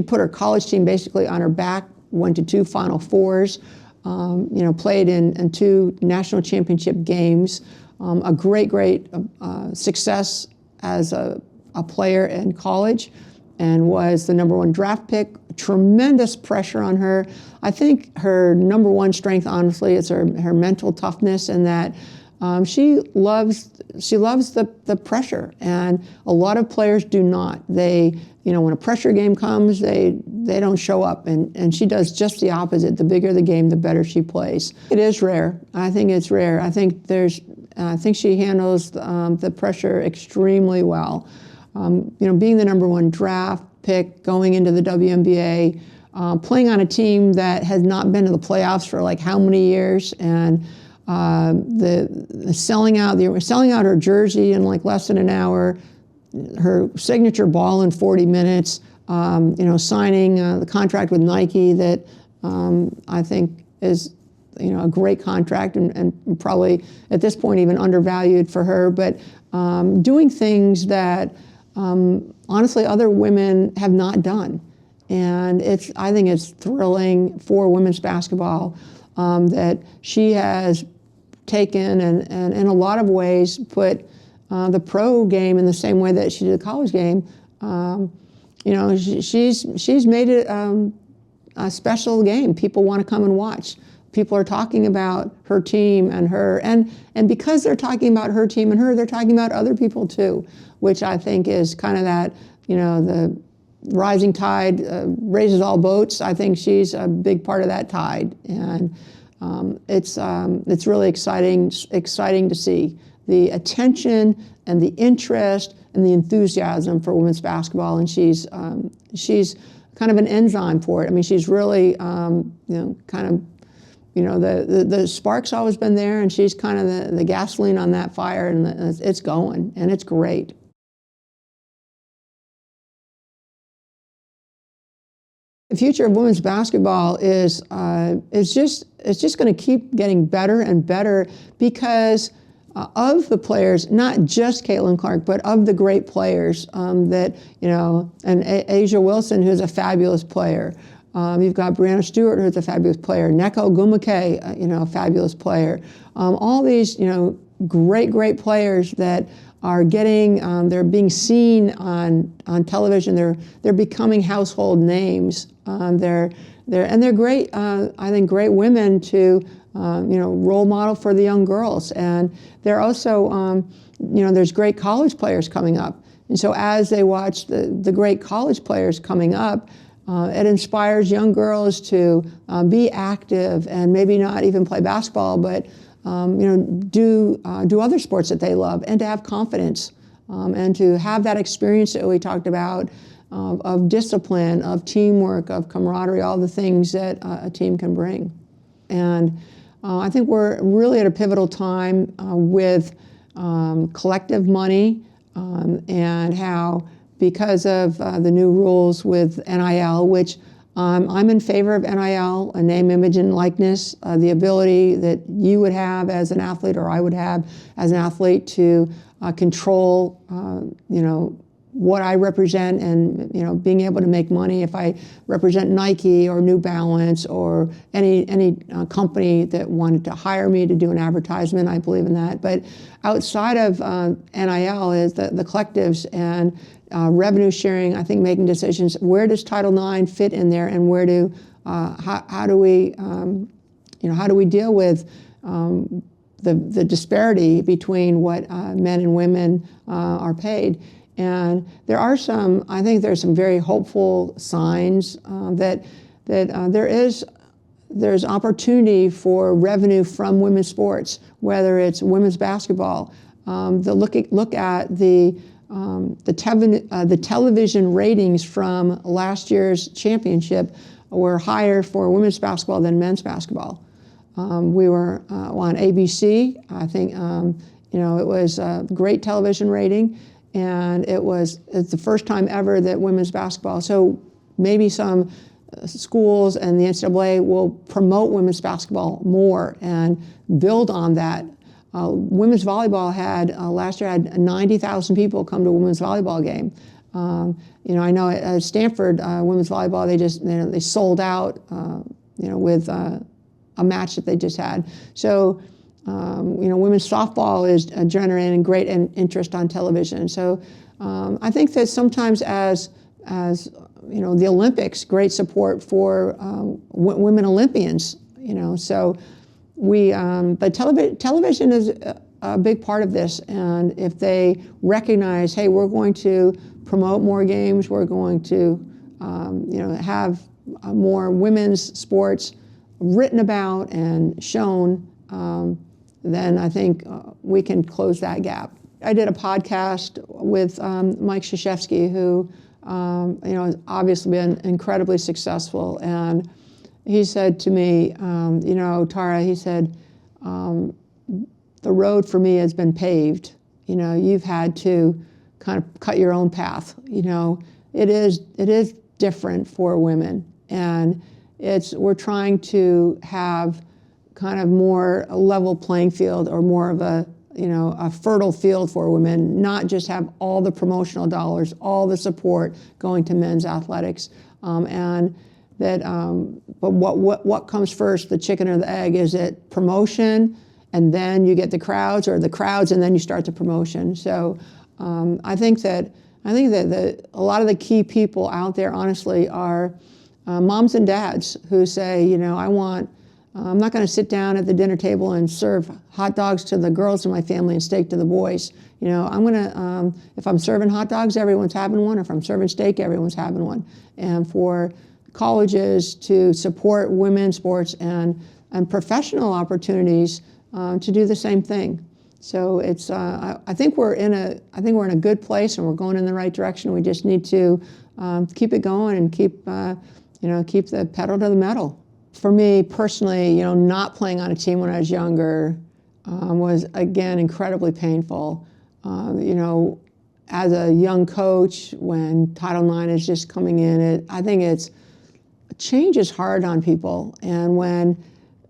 put her college team basically on her back, went to 2 Final Fours, you know, played in 2 national championship games, a great success as a player in college, and was the #1 draft pick. Tremendous pressure on her. I think her #1 strength, honestly, is her mental toughness, and that she loves the pressure, and a lot of players do not. They, you know, when a pressure game comes, they don't show up, and she does just the opposite. The bigger the game, the better she plays. It is rare. I think it's rare. I think she handles the pressure extremely well. You know, being the #1 draft pick, going into the WNBA, playing on a team that has not been to the playoffs for like how many years, and the selling out her jersey in like less than an hour, her signature ball in 40 minutes, signing the contract with Nike that I think is a great contract and probably at this point even undervalued for her, but doing things that honestly other women have not done. And I think it's thrilling for women's basketball that she has taken and in a lot of ways put the pro game in the same way that she did the college game. She's made it a special game. People want to come and watch. People are talking about her team and her, and because they're talking about her team and her, they're talking about other people too, which I think is kind of that, the rising tide raises all boats. I think she's a big part of that tide, and it's really exciting to see the attention and the interest and the enthusiasm for women's basketball, and she's kind of an enzyme for it. I mean, she's really the spark's always been there, and she's kind of the gasoline on that fire, and it's going, and it's great. The future of women's basketball is just going to keep getting better and better because of the players, not just Caitlin Clark, but of the great players and Asia Wilson, who's a fabulous player. You've got Brianna Stewart, who's a fabulous player. Neko Gumake, a fabulous player. All these, great players that are getting, they're being seen on television. They're becoming household names. They're great. I think great women to role model for the young girls. And they're also, there's great college players coming up. And so as they watch the great college players coming up, it inspires young girls to be active and maybe not even play basketball, but do other sports that they love, and to have confidence and to have that experience that we talked about of discipline, of teamwork, of camaraderie, all the things that a team can bring. And I think we're really at a pivotal time with collective money and how, because of the new rules with NIL, which I'm in favor of NIL, a name, image, and likeness, the ability that you would have as an athlete or I would have as an athlete to control, what I represent and, being able to make money if I represent Nike or New Balance or any company that wanted to hire me to do an advertisement. I believe in that. But outside of NIL is the collectives and revenue sharing. I think making decisions. Where does Title IX fit in there, and where how do we deal with the disparity between what men and women are paid? And I think there's some very hopeful signs that there's opportunity for revenue from women's sports, whether it's women's basketball. Look at the television ratings from last year's championship were higher for women's basketball than men's basketball. We were on ABC. I think it was a great television rating, and it's the first time ever that women's basketball. So maybe some schools and the NCAA will promote women's basketball more and build on that. Women's volleyball last year had 90,000 people come to a women's volleyball game. I know at Stanford women's volleyball they sold out. With a match that they just had. So women's softball is generating great interest on television. So I think that sometimes as the Olympics, great support for women Olympians. So. But television is a big part of this, and if they recognize, hey, we're going to promote more games, we're going to, have more women's sports written about and shown, then I think we can close that gap. I did a podcast with Mike Krzyzewski, who, has obviously been incredibly successful, and he said to me, Tara, he said, the road for me has been paved. You know, you've had to kind of cut your own path. You know, it is different for women, and we're trying to have kind of more a level playing field, or more of a, you know, a fertile field for women, not just have all the promotional dollars, all the support going to men's athletics. And that, but what comes first, the chicken or the egg? Is it promotion, and then you get the crowds, or the crowds and then you start the promotion? So I think that a lot of the key people out there, honestly, are moms and dads who say, you know, I'm not going to sit down at the dinner table and serve hot dogs to the girls in my family and steak to the boys. You know, I'm going to, if I'm serving hot dogs, everyone's having one. If I'm serving steak, everyone's having one. And for colleges to support women's sports and professional opportunities to do the same thing. So it's, I think we're in a good place, and we're going in the right direction. We just need to keep it going and keep the pedal to the metal. For me personally, you know, not playing on a team when I was younger was, again, incredibly painful. You know, as a young coach, when Title IX is just coming in, I think change is hard on people. And when,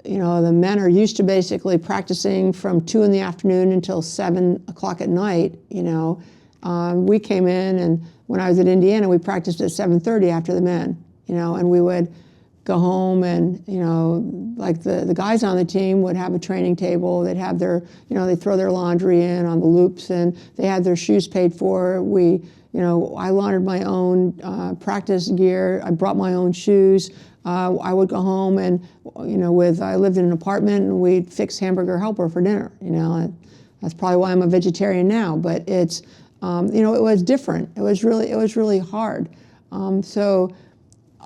you know, the men are used to basically practicing from 2 in the afternoon until 7 o'clock at night, you know, we came in, and when I was at Indiana, we practiced at 7:30 after the men, you know, and we would go home, and, you know, like the guys on the team would have a training table. They'd have their, you know, they'd throw their laundry in on the loops, and they had their shoes paid for. You know, I laundered my own practice gear. I brought my own shoes. I would go home, and, you know, I lived in an apartment, and we'd fix Hamburger Helper for dinner. You know, that's probably why I'm a vegetarian now. But it's, you know, it was different. It was really hard. So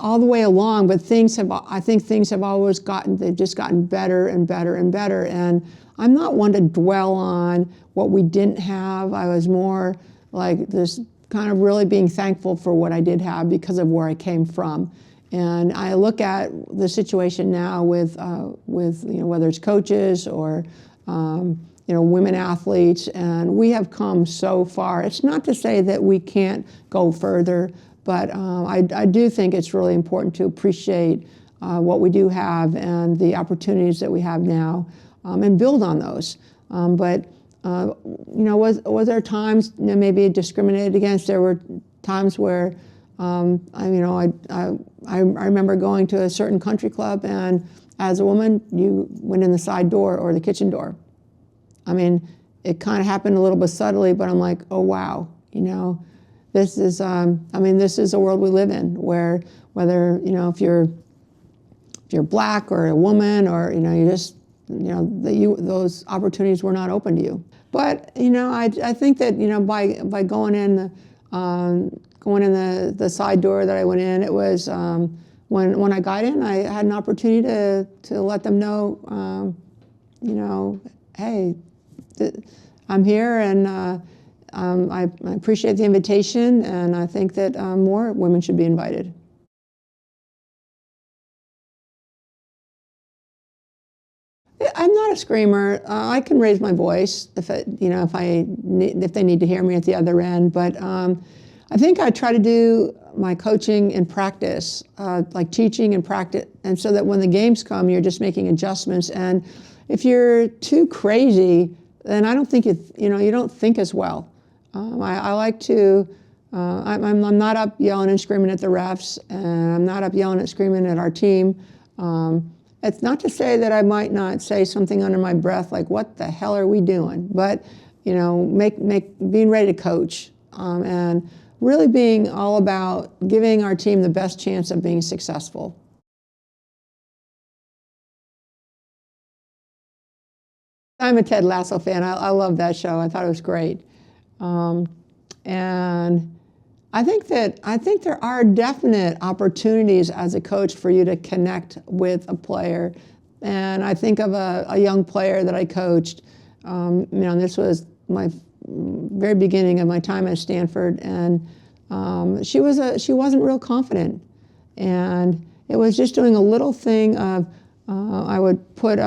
all the way along, but I think things have always they've just gotten better and better and better. And I'm not one to dwell on what we didn't have. I was more like this kind of really being thankful for what I did have because of where I came from. And I look at the situation now with you know, whether it's coaches or you know, women athletes, and we have come so far. It's not to say that we can't go further, but I do think it's really important to appreciate what we do have and the opportunities that we have now, and build on those. But you know, was there times, you know, maybe discriminated against? There were times where I remember going to a certain country club, and as a woman, you went in the side door or the kitchen door. I mean, it kind of happened a little bit subtly, but I'm like, oh wow, you know. This is, this is a world we live in, where whether, you know, if you're black or a woman, or, you know, you just, you know, those opportunities were not open to you. But, you know, I think that, you know, by going in the side door that I went in, it was when I got in, I had an opportunity to let them know, you know, hey, I'm here, and I appreciate the invitation, and I think that more women should be invited. I'm not a screamer. I can raise my voice if they need to hear me at the other end. But I think I try to do my coaching in practice, like teaching and practice, and so that when the games come, you're just making adjustments. And if you're too crazy, then I don't think you don't think as well. I like to, I'm not up yelling and screaming at the refs, and I'm not up yelling and screaming at our team. It's not to say that I might not say something under my breath like, what the hell are we doing? But, you know, being ready to coach, and really being all about giving our team the best chance of being successful. I'm a Ted Lasso fan. I love that show. I thought it was great. And I think there are definite opportunities as a coach for you to connect with a player. And I think of a young player that I coached. You know, this was my very beginning of my time at Stanford, and she wasn't real confident. And it was just doing a little thing of I would put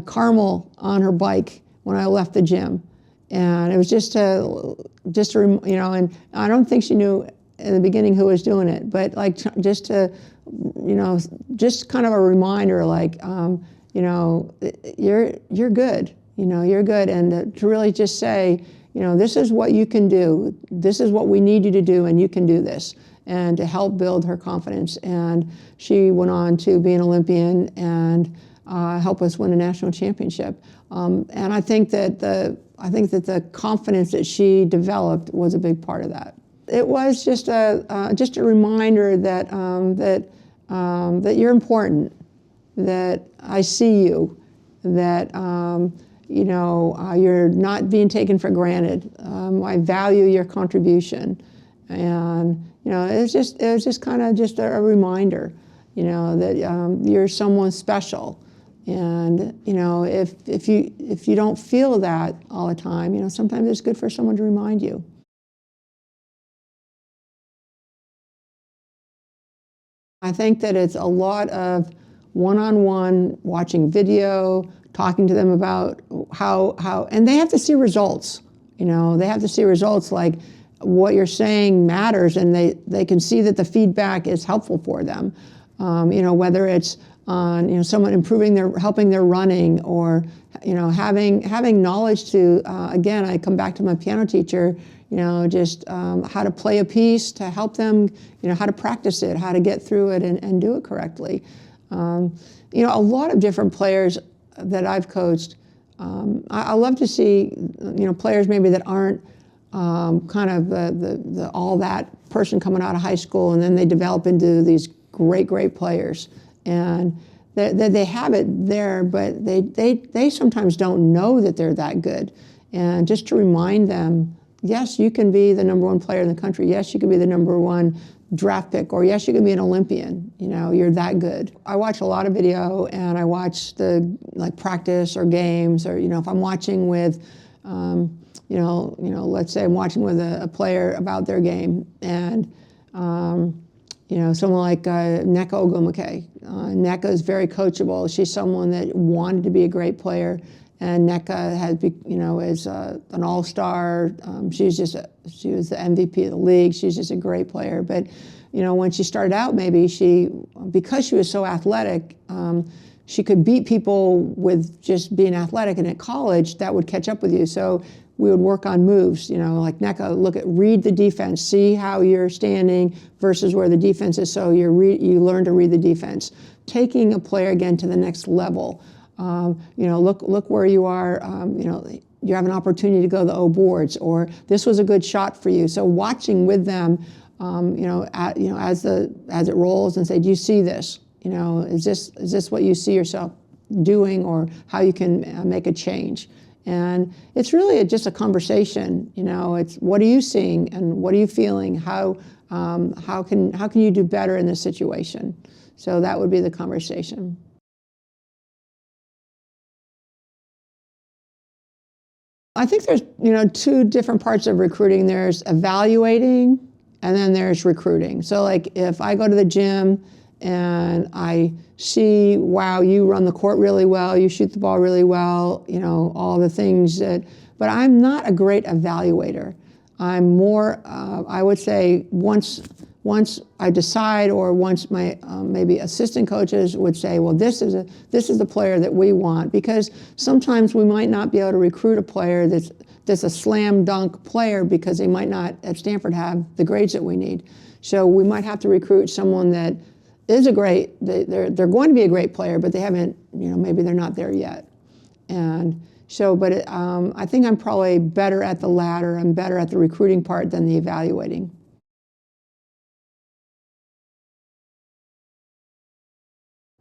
caramel on her bike when I left the gym. And it was just to, you know, and I don't think she knew in the beginning who was doing it, but like just to, you know, just kind of a reminder, like, you know, you're good, you know, you're good, and to really just say, you know, this is what you can do, this is what we need you to do, and you can do this, and to help build her confidence. And she went on to be an Olympian and help us win a national championship. And I think that the confidence that she developed was a big part of that. It was just a reminder that that you're important, that I see you, that you know, you're not being taken for granted. I value your contribution, and you know, it was just kind of just a reminder, you know, that you're someone special. And you know, if you don't feel that all the time, you know, sometimes it's good for someone to remind you. I think that it's a lot of one-on-one, watching video, talking to them about how, and they have to see results. You know, they have to see results, like what you're saying matters, and they can see that the feedback is helpful for them. You know, whether it's on, you know, someone helping their running, or you know, having knowledge to, again, I come back to my piano teacher, you know, just how to play a piece, to help them, you know, how to practice it, how to get through it and do it correctly. You know, a lot of different players that I've coached, I love to see, you know, players maybe that aren't kind of the all that person coming out of high school, and then they develop into these great players. And they have it there, but they sometimes don't know that they're that good. And just to remind them, yes, you can be the #1 player in the country. Yes, you can be the #1 draft pick, or yes, you can be an Olympian. You know, you're that good. I watch a lot of video, and I watch the practice or games, or you know, if I'm watching with, you know, let's say I'm watching with a player about their game, and you know, someone like Nneka Ogwumike. Nneka is very coachable. She's someone that wanted to be a great player, and Nneka has, you know, is an all-star. She was the MVP of the league. She's just a great player. But you know, when she started out, maybe because she was so athletic, she could beat people with just being athletic, and at college that would catch up with you. So we would work on moves, you know, like Nneka, read the defense, see how you're standing versus where the defense is, so you learn to read the defense. Taking a player again to the next level. You know, look where you are, you know, you have an opportunity to go to the O boards, or this was a good shot for you. So watching with them, you know, as it rolls, and say, do you see this? You know, is this what you see yourself doing, or how you can make a change? And it's really just a conversation. You know, it's what are you seeing and what are you feeling? How can you do better in this situation? So that would be the conversation. I think there's, you know, two different parts of recruiting. There's evaluating, and then there's recruiting. So like if I go to the gym and I see, wow, you run the court really well, you shoot the ball really well, you know, all the things but I'm not a great evaluator. I'm more, I would say, once I decide, or once my maybe assistant coaches would say, well, this is the player that we want, because sometimes we might not be able to recruit a player that's a slam dunk player, because they might not at Stanford have the grades that we need. So we might have to recruit someone that is they're going to be a great player, but they haven't, you know, maybe they're not there yet. And so, but I think I'm probably better at the latter. I'm better at the recruiting part than the evaluating.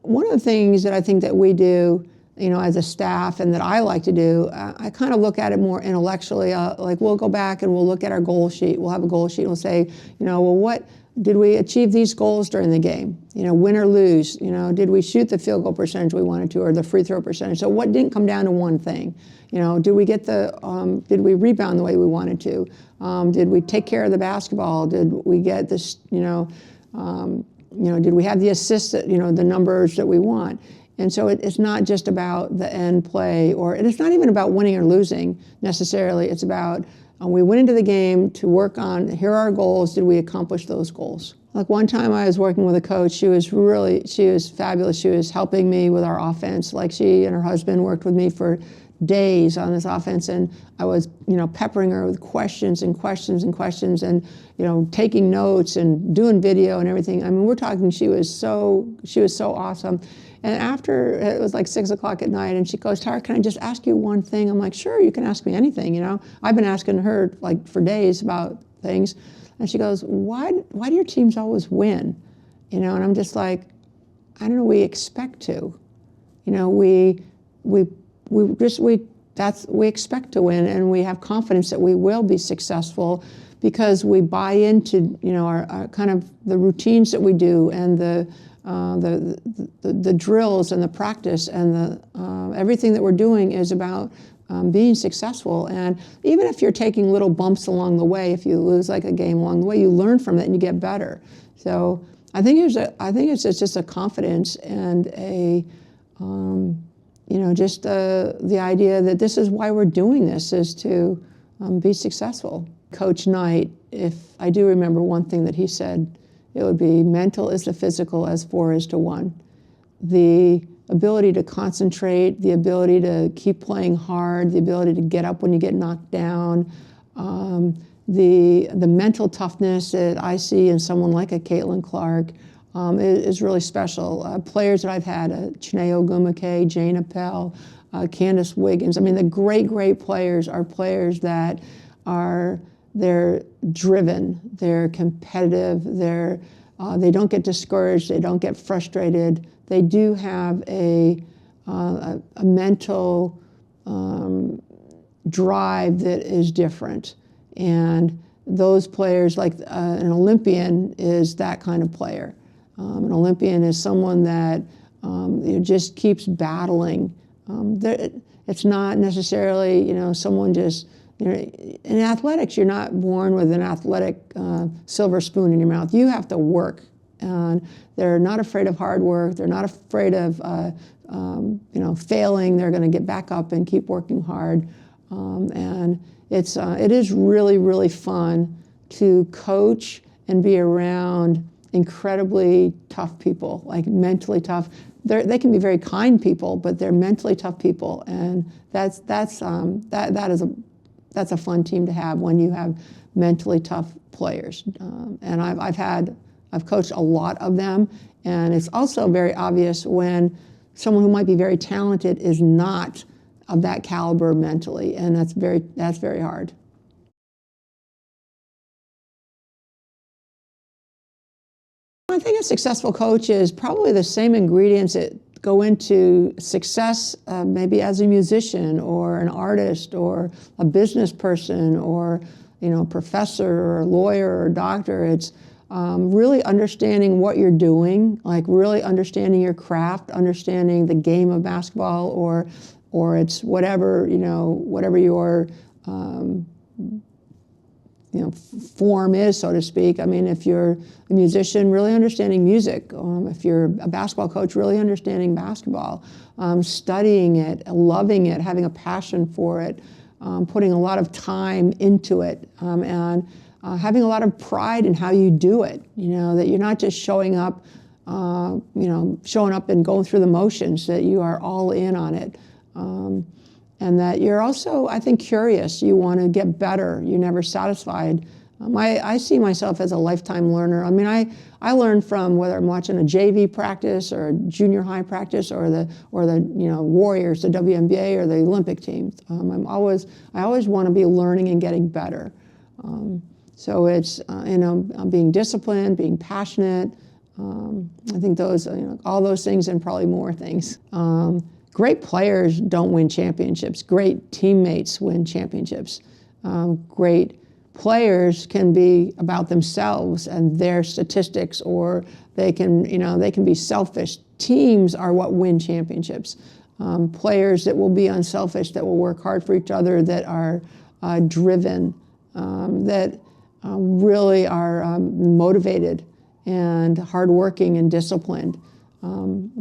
One of the things that I think that we do, you know, as a staff, and that I like to do, I kind of look at it more intellectually. Like we'll go back and we'll look at our goal sheet. We'll have a goal sheet and we'll say, you know, well, what did we achieve these goals during the game? You know, win or lose, you know, did we shoot the field goal percentage we wanted to, or the free throw percentage? So what didn't come down to one thing? You know, did we get did we rebound the way we wanted to? Did we take care of the basketball? Did we get this, did we have the assists, you know, the numbers that we want? And so it's not just about the end play, and it's not even about winning or losing necessarily. It's about we went into the game to work on, here are our goals, did we accomplish those goals? Like one time I was working with a coach, she was fabulous. She was helping me with our offense. Like she and her husband worked with me for days on this offense, and I was, peppering her with questions and questions and questions, and taking notes and doing video and everything. I mean, we're talking. She was so awesome. And after it was like 6 o'clock at night, and she goes, "Tara, can I just ask you one thing?" I'm like, "Sure, you can ask me anything." I've been asking her like for days about things, and she goes, "Why do your teams always win?" And I'm just like, I don't know. We expect to, we expect to win, and we have confidence that we will be successful because we buy into our kind of the routines that we do, and the drills and the practice and the everything that we're doing is about being successful. And even if you're taking little bumps along the way, if you lose like a game along the way, you learn from it and you get better. So I think it's just a confidence and a just the idea that this is why we're doing this, is to be successful. Coach Knight, if I do remember one thing that he said, it would be mental is the physical as 4 is to 1. The ability to concentrate, the ability to keep playing hard, the ability to get up when you get knocked down, the mental toughness that I see in someone like a Caitlin Clark is really special. Players that I've had, Chiney Ogwumike, Jane Appel, Candace Wiggins. I mean, the great players are players that they're driven, they're competitive, they don't get discouraged, they don't get frustrated. They do have a mental drive that is different. And those players, like an Olympian is that kind of player. An Olympian is someone that just keeps battling. It's not necessarily, someone just, in athletics, you're not born with an athletic silver spoon in your mouth. You have to work. And they're not afraid of hard work. They're not afraid of, failing. They're going to get back up and keep working hard. And it is really, really fun to coach and be around incredibly tough people, like mentally tough. They can be very kind people, but they're mentally tough people, and that's a fun team to have when you have mentally tough players. And I've coached a lot of them, and it's also very obvious when someone who might be very talented is not of that caliber mentally, and that's very hard. I think a successful coach is probably the same ingredients that go into success, maybe as a musician or an artist or a business person or a professor or a lawyer or a doctor. It's really understanding what you're doing, like really understanding your craft, understanding the game of basketball, or it's whatever your form is, so to speak. I mean, if you're a musician, really understanding music. If you're a basketball coach, really understanding basketball, studying it, loving it, having a passion for it, putting a lot of time into it, and having a lot of pride in how you do it. That you're not just showing up and going through the motions, that you are all in on it. And that you're also, I think, curious. You want to get better. You're never satisfied. I see myself as a lifetime learner. I mean, I learn from whether I'm watching a JV practice or a junior high practice or the Warriors, the WNBA, or the Olympic team. I always want to be learning and getting better. So it's being disciplined, being passionate. I think those all those things and probably more things. Great players don't win championships. Great teammates win championships. Great players can be about themselves and their statistics, or they can be selfish. Teams are what win championships. Players that will be unselfish, that will work hard for each other, that are driven, that really are motivated and hardworking and disciplined.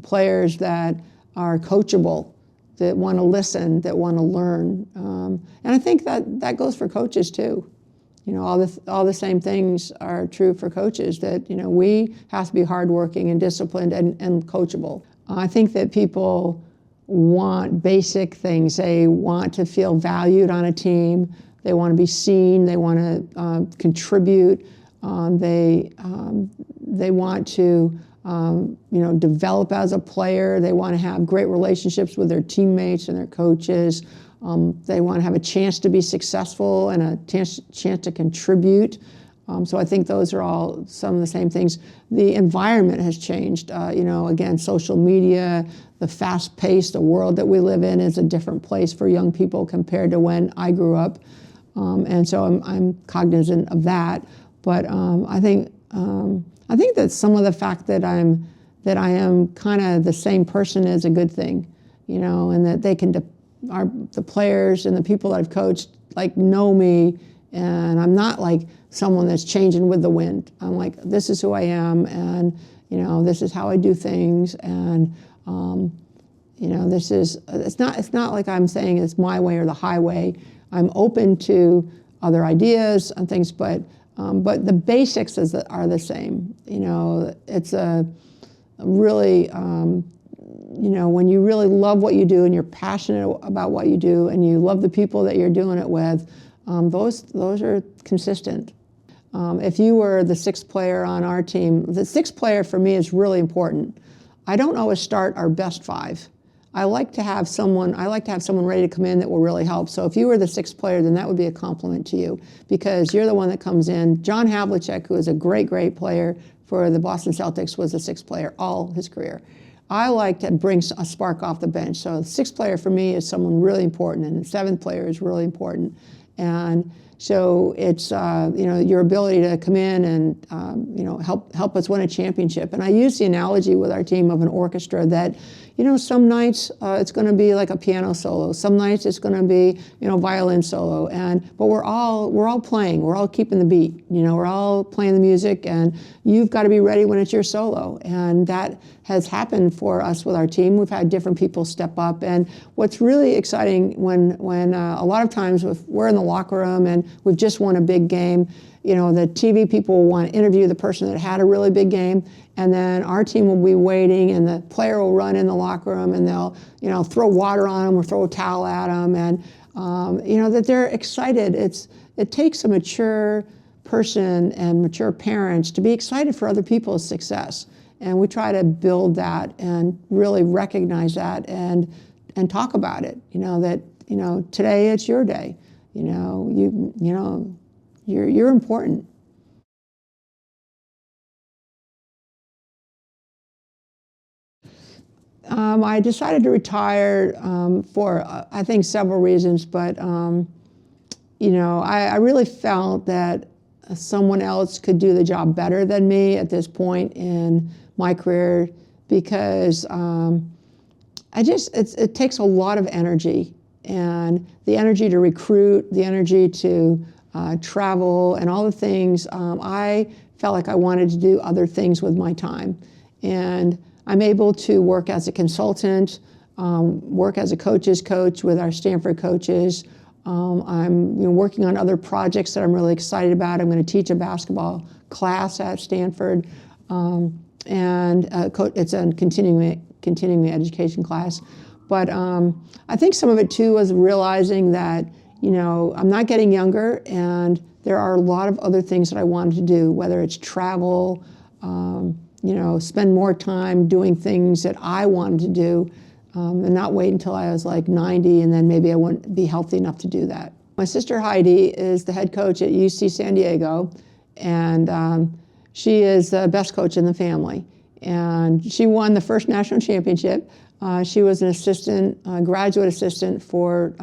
Players that are coachable, that want to listen, that want to learn. And I think that goes for coaches too. You know, all the same things are true for coaches, that, you know, we have to be hardworking and disciplined and coachable. I think that people want basic things. They want to feel valued on a team. They want to be seen. They want to contribute. They want to you know, develop as a player. They want to have great relationships with their teammates and their coaches. They want to have a chance to be successful and a chance to contribute. So I think those are all some of the same things. The environment has changed. You know, again, social media, the fast pace, the world that we live in is a different place for young people compared to when I grew up. And so I'm cognizant of that. But I think that some of the fact that I am kind of the same person is a good thing, you know, and that they can, the players and the people that I've coached, like, know me, and I'm not like someone that's changing with the wind. I'm like, this is who I am, and, you know, this is how I do things, and you know, it's not like I'm saying it's my way or the highway. I'm open to other ideas and things, but the basics are the same. You know, it's a really, you know, when you really love what you do and you're passionate about what you do and you love the people that you're doing it with, those are consistent. If you were the sixth player on our team, the sixth player for me is really important. I don't always start our best five. I like to have someone ready to come in that will really help. So if you were the sixth player, then that would be a compliment to you, because you're the one that comes in. John Havlicek, who is a great player for the Boston Celtics, was the sixth player all his career. I like to bring a spark off the bench. So the sixth player for me is someone really important, and the seventh player is really important. And so it's you know, your ability to come in and you know, help us win a championship. And I use the analogy with our team of an orchestra that, you know, some nights it's going to be like a piano solo. Some nights it's going to be, you know, violin solo. But we're all playing. We're all keeping the beat. You know, we're all playing the music, and you've got to be ready when it's your solo. And that has happened for us with our team. We've had different people step up. And what's really exciting when a lot of times if we're in the locker room and we've just won a big game, you know, the TV people will want to interview the person that had a really big game, and then our team will be waiting, and the player will run in the locker room, and they'll, you know, throw water on them or throw a towel at them, and you know, that they're excited. It takes a mature person and mature parents to be excited for other people's success, and we try to build that and really recognize that and talk about it. You know, that, you know, today it's your day. You know, you're important. I decided to retire for, I think, several reasons, but you know, I really felt that someone else could do the job better than me at this point in my career, because it takes a lot of energy, and the energy to recruit, the energy to travel, and all the things. I felt like I wanted to do other things with my time, and I'm able to work as a consultant, work as a coach's coach with our Stanford coaches. I'm, you know, working on other projects that I'm really excited about. I'm going to teach a basketball class at Stanford, and it's a continuing education class. But I think some of it too was realizing that, you know, I'm not getting younger, and there are a lot of other things that I wanted to do, whether it's travel, you know, spend more time doing things that I wanted to do, and not wait until I was like 90 and then maybe I wouldn't be healthy enough to do that. My sister Heidi is the head coach at UC San Diego, and she is the best coach in the family. And she won the first national championship. She was an assistant, graduate assistant for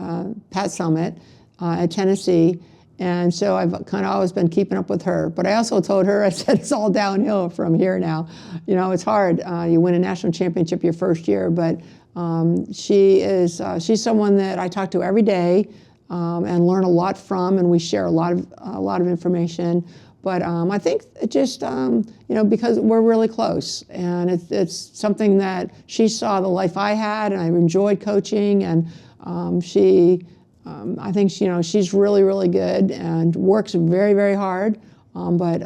Pat Summitt at Tennessee. And so I've kind of always been keeping up with her. But I also told her, I said, it's all downhill from here now. You know, it's hard. You win a national championship your first year, but she's someone that I talk to every day and learn a lot from, and we share a lot of information. But I think it just, because we're really close, and it's something that she saw the life I had, and I enjoyed coaching, and I think she's really, really good and works very, very hard. But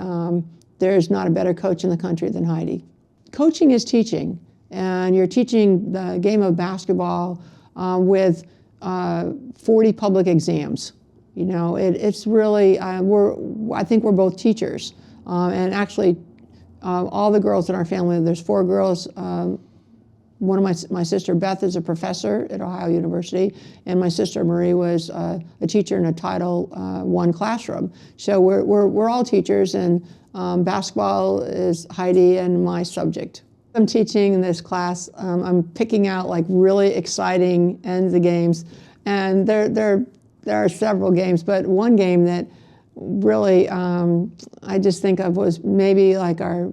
there's not a better coach in the country than Heidi. Coaching is teaching, and you're teaching the game of basketball with 40 public exams. It's really, I think we're both teachers. And actually, all the girls in our family, there's 4 girls. One of my sister Beth is a professor at Ohio University, and my sister Marie was a teacher in a Title I classroom. So we're all teachers, and basketball is Heidi and my subject. I'm teaching in this class. I'm picking out like really exciting ends of games, and there are several games, but one game that really I just think of was maybe like our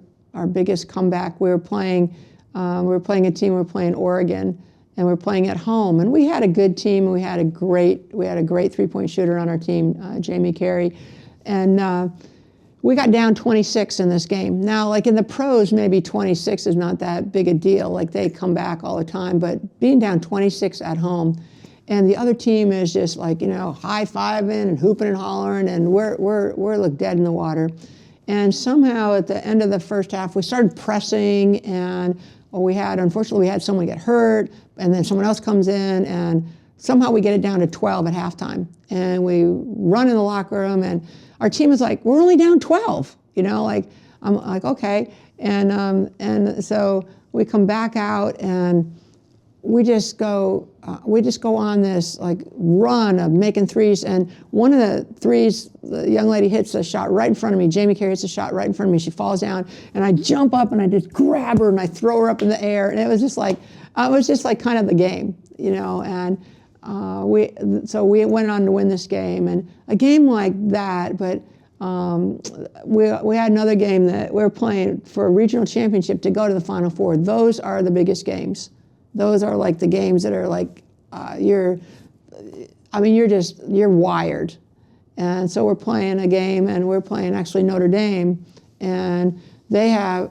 biggest comeback. We were playing a team. We were playing Oregon, and we were playing at home. And we had a good team. And we had a great 3-point shooter on our team, Jamie Carey, and we got down 26 in this game. Now, like in the pros, maybe 26 is not that big a deal. Like they come back all the time, but being down 26 at home. And the other team is just like, high-fiving and hooping and hollering, and we're like dead in the water. And somehow at the end of the first half, we started pressing, and unfortunately, we had someone get hurt, and then someone else comes in, and somehow we get it down to 12 at halftime. And we run in the locker room, and our team is like, we're only down 12, I'm like, okay. And so we come back out, and we just go on this like run of making threes, and one of the threes, the young lady hits a shot right in front of me. Jamie Carey hits a shot right in front of me. She falls down, and I jump up and I just grab her and I throw her up in the air, and it was just like kind of the game, And we went on to win this game, and a game like that, but. We had another game that we were playing for a regional championship to go to the Final Four. Those are the biggest games. Those are like the games that are like you're wired. And so we're playing a game, and we're playing actually Notre Dame, and they have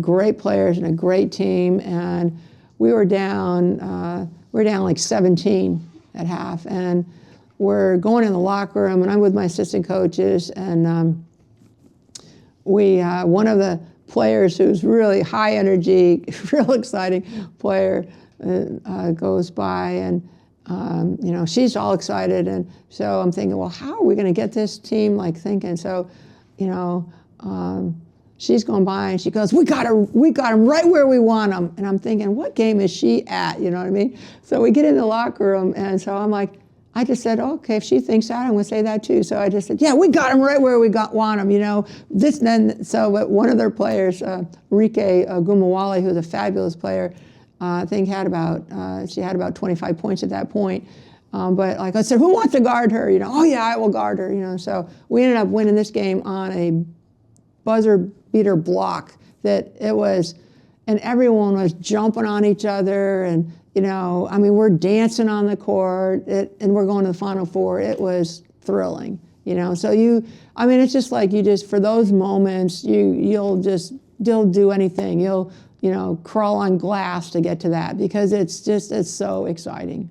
great players and a great team, and we were down like 17 at half, and we're going in the locker room, and I'm with my assistant coaches, and one of the players who's really high energy, real exciting player goes by, and she's all excited, and so I'm thinking, well, how are we going to get this team thinking? So, she's going by, and she goes, we got them right where we want them, and I'm thinking, what game is she at? You know what I mean? So we get in the locker room, and so I'm like. I just said, okay, if she thinks that, I'm going to say that too. So I just said, yeah, we got them right where we want them, But one of their players, Rike Gumawale, who's a fabulous player, I think she had about 25 points at that point. But like I said, who wants to guard her? Oh yeah, I will guard her. So we ended up winning this game on a buzzer beater block that it was, and everyone was jumping on each other, and we're dancing on the court, and we're going to the Final Four. It was thrilling, So it's just like for those moments, you'll do anything. You'll crawl on glass to get to that because it's so exciting.